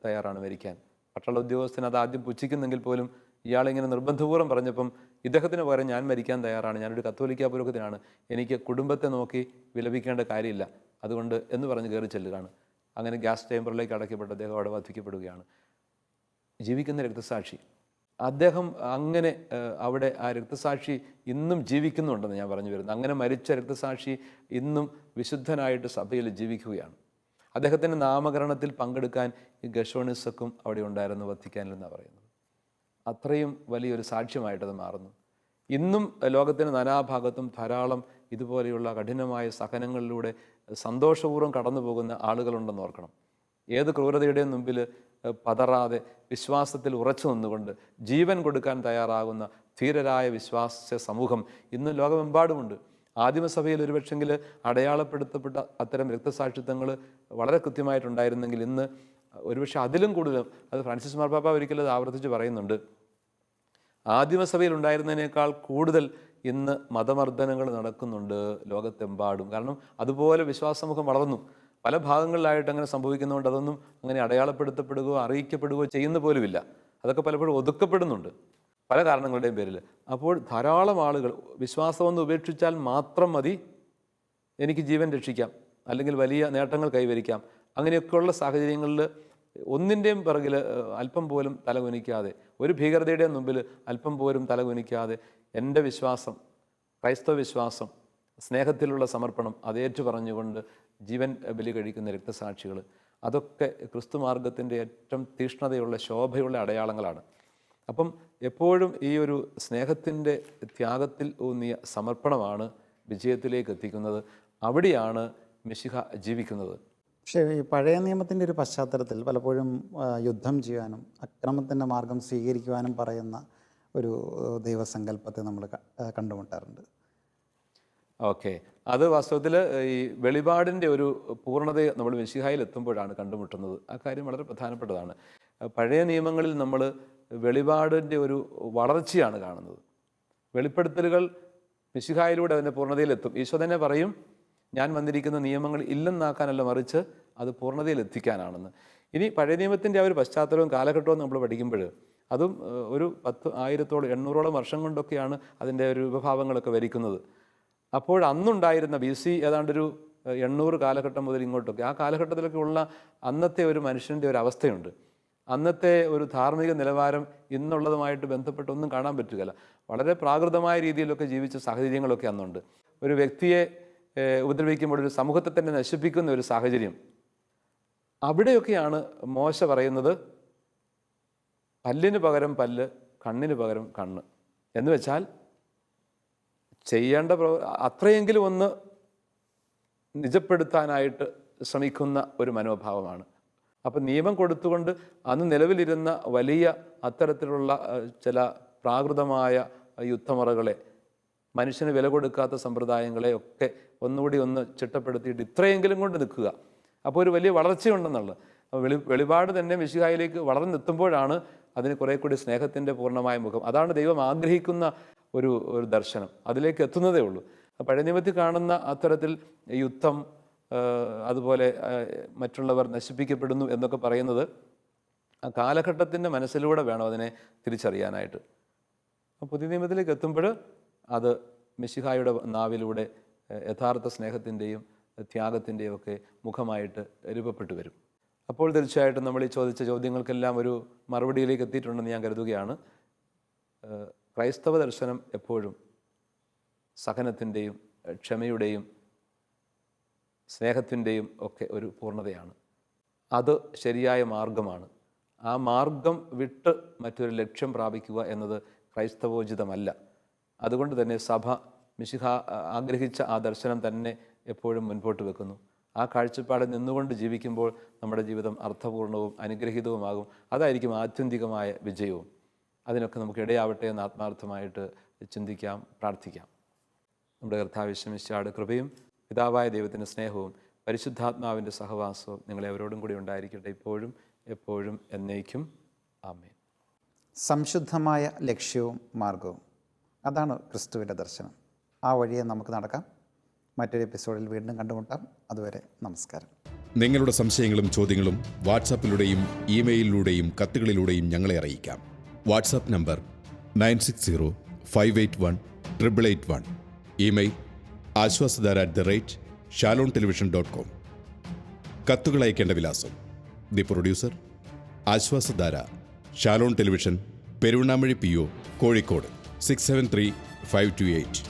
തയ്യാറാണ് മരിക്കാൻ. പട്ടാള ഉദ്യോഗസ്ഥൻ അത് ആദ്യം പുച്ഛിക്കുന്നെങ്കിൽ പോലും ഇയാളിങ്ങനെ നിർബന്ധപൂർവ്വം പറഞ്ഞപ്പം ഇദ്ദേഹത്തിന് പകരം ഞാൻ മരിക്കാൻ തയ്യാറാണ്, ഞാനൊരു കത്തോലിക്ക പുരോഹിതനാണ്, എനിക്ക് കുടുംബത്തെ നോക്കി വിലപിക്കേണ്ട കാര്യമില്ല, അതുകൊണ്ട് എന്ന് പറഞ്ഞ് കയറി ചെല്ലുകയാണ്. അങ്ങനെ ഗ്യാസ് ചേമ്പറിലേക്ക് അടയ്ക്കപ്പെട്ട് അദ്ദേഹം അവിടെ വധിക്കപ്പെടുകയാണ്. ജീവിക്കുന്ന രക്തസാക്ഷി. അദ്ദേഹം അങ്ങനെ അവിടെ ആ രക്തസാക്ഷി ഇന്നും ജീവിക്കുന്നുണ്ടെന്ന് ഞാൻ പറഞ്ഞു വരുന്നത്. അങ്ങനെ മരിച്ച രക്തസാക്ഷി ഇന്നും വിശുദ്ധനായിട്ട് സഭയിൽ ജീവിക്കുകയാണ്. അദ്ദേഹത്തിൻ്റെ നാമകരണത്തിൽ പങ്കെടുക്കാൻ ഈ ഗഷോണിസക്കും അവിടെ ഉണ്ടായിരുന്നു വത്തിക്കാനിൽ എന്നാണ് പറയുന്നത്. അത്രയും വലിയൊരു സാക്ഷ്യമായിട്ടത് മാറുന്നു. ഇന്നും ലോകത്തിൻ്റെ നാനാഭാഗത്തും ധാരാളം ഇതുപോലെയുള്ള കഠിനമായ സഹനങ്ങളിലൂടെ സന്തോഷപൂർവ്വം കടന്നു പോകുന്ന ആളുകളുണ്ടെന്ന് ഓർക്കണം. ഏത് ക്രൂരതയുടെയും മുമ്പിൽ പതറാതെ വിശ്വാസത്തിൽ ഉറച്ചു നിന്നുകൊണ്ട് ജീവൻ കൊടുക്കാൻ തയ്യാറാകുന്ന ധീരരായ വിശ്വാസ സമൂഹം ഇന്ന് ലോകമെമ്പാടുമുണ്ട്. ആദിമസഭയിൽ ഒരുപക്ഷെങ്കിൽ അടയാളപ്പെടുത്തപ്പെട്ട അത്തരം രക്തസാക്ഷിത്വങ്ങൾ വളരെ കൃത്യമായിട്ടുണ്ടായിരുന്നെങ്കിൽ ഇന്ന് ഒരുപക്ഷെ അതിലും കൂടുതലും, അത് ഫ്രാൻസിസ് മാർപ്പാപ്പ ഒരിക്കലും അത് ആവർത്തിച്ച് പറയുന്നുണ്ട്, ആദിമസഭയിൽ ഉണ്ടായിരുന്നതിനേക്കാൾ കൂടുതൽ ഇന്ന് മതമർദ്ദനങ്ങൾ നടക്കുന്നുണ്ട് ലോകത്തെമ്പാടും. കാരണം അതുപോലെ വിശ്വാസസമൂഹം വളർന്നു. പല ഭാഗങ്ങളിലായിട്ട് അങ്ങനെ സംഭവിക്കുന്നതുകൊണ്ട് അതൊന്നും അങ്ങനെ അടയാളപ്പെടുത്തപ്പെടുകയോ അറിയിക്കപ്പെടുകയോ ചെയ്യുന്ന പോലുമില്ല. അതൊക്കെ പലപ്പോഴും ഒതുക്കപ്പെടുന്നുണ്ട് പല കാരണങ്ങളുടെയും പേരിൽ. അപ്പോൾ ധാരാളം ആളുകൾ വിശ്വാസമൊന്ന് ഉപേക്ഷിച്ചാൽ മാത്രം മതി എനിക്ക് ജീവൻ രക്ഷിക്കാം, അല്ലെങ്കിൽ വലിയ നേട്ടങ്ങൾ കൈവരിക്കാം, അങ്ങനെയൊക്കെയുള്ള സാഹചര്യങ്ങളിൽ ഒന്നിൻ്റെയും പിറകിൽ അല്പം പോലും തലകുനിക്കാതെ, ഒരു ഭീകരതയുടെയും മുമ്പിൽ അല്പം പോലും തലകുനിക്കാതെ എൻ്റെ വിശ്വാസം, ക്രൈസ്തവ വിശ്വാസം, സ്നേഹത്തിലുള്ള സമർപ്പണം അതേറ്റു പറഞ്ഞുകൊണ്ട് ജീവൻ ബലി കഴിക്കുന്ന രക്തസാക്ഷികൾ, അതൊക്കെ ക്രിസ്തുമാർഗത്തിൻ്റെ ഏറ്റവും തീക്ഷ്ണതയുള്ള ശോഭയുള്ള അടയാളങ്ങളാണ്. അപ്പം എപ്പോഴും ഈ ഒരു സ്നേഹത്തിൻ്റെ ത്യാഗത്തിൽ ഊന്നിയ സമർപ്പണമാണ് വിജയത്തിലേക്ക് എത്തിക്കുന്നത്. അവിടെയാണ് മിശിഹ ജീവിക്കുന്നത്. പക്ഷേ ഈ പഴയ നിയമത്തിൻ്റെ ഒരു പശ്ചാത്തലത്തിൽ പലപ്പോഴും യുദ്ധം ചെയ്യാനും അക്രമത്തിൻ്റെ മാർഗം സ്വീകരിക്കുവാനും പറയുന്ന ഒരു ദൈവസങ്കല്പത്തെ നമ്മൾ കണ്ടുമുട്ടാറുണ്ട്. ഓക്കെ, അത് വാസ്തവത്തിൽ ഈ വെളിപാടിൻ്റെ ഒരു പൂർണ്ണതയെ നമ്മൾ മിശിഹായിൽ എത്തുമ്പോഴാണ് കണ്ടുമുട്ടുന്നത്. ആ കാര്യം വളരെ പ്രധാനപ്പെട്ടതാണ്. പഴയ നിയമങ്ങളിൽ നമ്മൾ വെളിപാടിൻ്റെ ഒരു വളർച്ചയാണ് കാണുന്നത്. വെളിപ്പെടുത്തലുകൾ മിശിഹായിലൂടെ അതിൻ്റെ പൂർണ്ണതയിലെത്തും. ഈശോ തന്നെ പറയും, ഞാൻ വന്നിരിക്കുന്ന നിയമങ്ങൾ ഇല്ലെന്നാക്കാനല്ല, മറിച്ച് അത് പൂർണ്ണതയിൽ എത്തിക്കാനാണെന്ന്. ഇനി പഴയ നിയമത്തിൻ്റെ ആ ഒരു പശ്ചാത്തലവും കാലഘട്ടവും നമ്മൾ പഠിക്കുമ്പോൾ അതും ഒരു 800ഓളം വർഷം കൊണ്ടൊക്കെയാണ് അതിൻ്റെ ഒരു രൂപഭാവങ്ങളൊക്കെ വരിക്കുന്നത്. അപ്പോൾ അന്നുണ്ടായിരുന്ന BC ഏതാണ്ടൊരു 800 കാലഘട്ടം മുതൽ ഇങ്ങോട്ടൊക്കെ, ആ കാലഘട്ടത്തിലൊക്കെ ഉള്ള അന്നത്തെ ഒരു മനുഷ്യൻ്റെ ഒരു അവസ്ഥയുണ്ട്. അന്നത്തെ ഒരു ധാർമ്മിക നിലവാരം ഇന്നുള്ളതുമായിട്ട് ബന്ധപ്പെട്ടൊന്നും കാണാൻ പറ്റുകയില്ല. വളരെ പ്രാകൃതമായ രീതിയിലൊക്കെ ജീവിച്ച സാഹചര്യങ്ങളൊക്കെ അന്നുണ്ട്. ഒരു വ്യക്തിയെ ഉപദ്രവിക്കുമ്പോൾ ഒരു സമൂഹത്തെ തന്നെ നശിപ്പിക്കുന്ന ഒരു സാഹചര്യം. അവിടെയൊക്കെയാണ് മോശ പറയുന്നത്, പല്ലിന് പകരം പല്ല്, കണ്ണിന് പകരം കണ്ണ് എന്ന് വെച്ചാൽ ചെയ്യേണ്ട അത്രയെങ്കിലും ഒന്ന് നിജപ്പെടുത്താനായിട്ട് ശ്രമിക്കുന്ന ഒരു മനോഭാവമാണ്. അപ്പം നിയമം കൊടുത്തുകൊണ്ട് അന്ന് നിലവിലിരുന്ന വലിയ അത്തരത്തിലുള്ള ചില പ്രാകൃതമായ യുദ്ധമുറകളെ, മനുഷ്യന് വില കൊടുക്കാത്ത സമ്പ്രദായങ്ങളെ ഒക്കെ ഒന്നുകൂടി ഒന്ന് ചിട്ടപ്പെടുത്തിയിട്ട് ഇത്രയെങ്കിലും കൊണ്ട് നിൽക്കുക. അപ്പോൾ ഒരു വലിയ വളർച്ചയുണ്ടെന്നുള്ളത്. വെളിപാട് തന്നെ മിശിഹായിലേക്ക് വളർന്നെത്തുമ്പോഴാണ് അതിന് കുറേ കൂടി സ്നേഹത്തിൻ്റെ പൂർണ്ണമായ മുഖം. അതാണ് ദൈവം ആഗ്രഹിക്കുന്ന ഒരു ദർശനം. അതിലേക്ക് എത്തുന്നതേ ഉള്ളൂ. പഴയ നിയമത്തിൽ കാണുന്ന അത്തരത്തിൽ യുദ്ധം, അതുപോലെ മറ്റുള്ളവർ നശിപ്പിക്കപ്പെടുന്നു എന്നൊക്കെ പറയുന്നത് ആ കാലഘട്ടത്തിൻ്റെ മനസ്സിലൂടെ വേണം അതിനെ തിരിച്ചറിയാനായിട്ട്. പുതിയ നിയമത്തിലേക്ക് എത്തുമ്പോൾ അത് മിശിഹായുടെ നാവിലൂടെ യഥാർത്ഥ സ്നേഹത്തിൻ്റെയും ത്യാഗത്തിൻ്റെയും ഒക്കെ മുഖമായിട്ട് രൂപപ്പെട്ടു വരും. അപ്പോൾ തീർച്ചയായിട്ടും നമ്മൾ ഈ ചോദിച്ച ചോദ്യങ്ങൾക്കെല്ലാം ഒരു മറുപടിയിലേക്ക് എത്തിയിട്ടുണ്ടെന്ന് ഞാൻ കരുതുകയാണ്. ക്രൈസ്തവ ദർശനം എപ്പോഴും സഹനത്തിൻ്റെയും ക്ഷമയുടെയും സ്നേഹത്തിൻ്റെയും ഒക്കെ ഒരു പൂർണ്ണതയാണ്. അത് ശരിയായ മാർഗമാണ്. ആ മാർഗം വിട്ട് മറ്റൊരു ലക്ഷ്യം പ്രാപിക്കുക എന്നത് ക്രൈസ്തവോചിതമല്ല. അതുകൊണ്ട് തന്നെ സഭ മിശിഹ ആഗ്രഹിച്ച ആ ദർശനം തന്നെ എപ്പോഴും മുൻപോട്ട് വെക്കുന്നു. ആ കാഴ്ചപ്പാടിൽ നിന്നുകൊണ്ട് ജീവിക്കുമ്പോൾ നമ്മുടെ ജീവിതം അർത്ഥപൂർണവും അനുഗ്രഹീതവുമാകും. അതായിരിക്കും ആത്യന്തികമായ വിജയവും. അതിനൊക്കെ നമുക്ക് ഇടയാവട്ടെ എന്ന് ആത്മാർത്ഥമായിട്ട് ചിന്തിക്കാം, പ്രാർത്ഥിക്കാം. നമ്മുടെ കർത്താവ് യേശുമിശിഹായുടെ കൃപയും പിതാവായ ദൈവത്തിൻ്റെ സ്നേഹവും പരിശുദ്ധാത്മാവിൻ്റെ സഹവാസവും നിങ്ങളെ അവരോടും കൂടി ഉണ്ടായിരിക്കട്ടെ, ഇപ്പോഴും എപ്പോഴും എന്നേക്കും. ആമേൻ. സംശുദ്ധമായ ലക്ഷ്യവും മാർഗവും, അതാണ് ക്രിസ്തുവിൻ്റെ ദർശനം. ആ വഴിയെ നമുക്ക് നടക്കാം. മറ്റൊരു എപ്പിസോഡിൽ വീണ്ടും കണ്ടുമുട്ടാം. അതുവരെ നമസ്കാരം. നിങ്ങളുടെ സംശയങ്ങളും ചോദ്യങ്ങളും വാട്സാപ്പിലൂടെയും ഇമെയിലിലൂടെയും കത്തുകളിലൂടെയും ഞങ്ങളെ അറിയിക്കാം. WhatsApp number 9605818881. Email ashwasadhara@shalomtelevision.com. കത്തുകൾ അയക്കേണ്ട വിലാസം: the producer, Ashwasadhara, Shalom television, Peruvannamuzhi PO, Kozhikode 673528.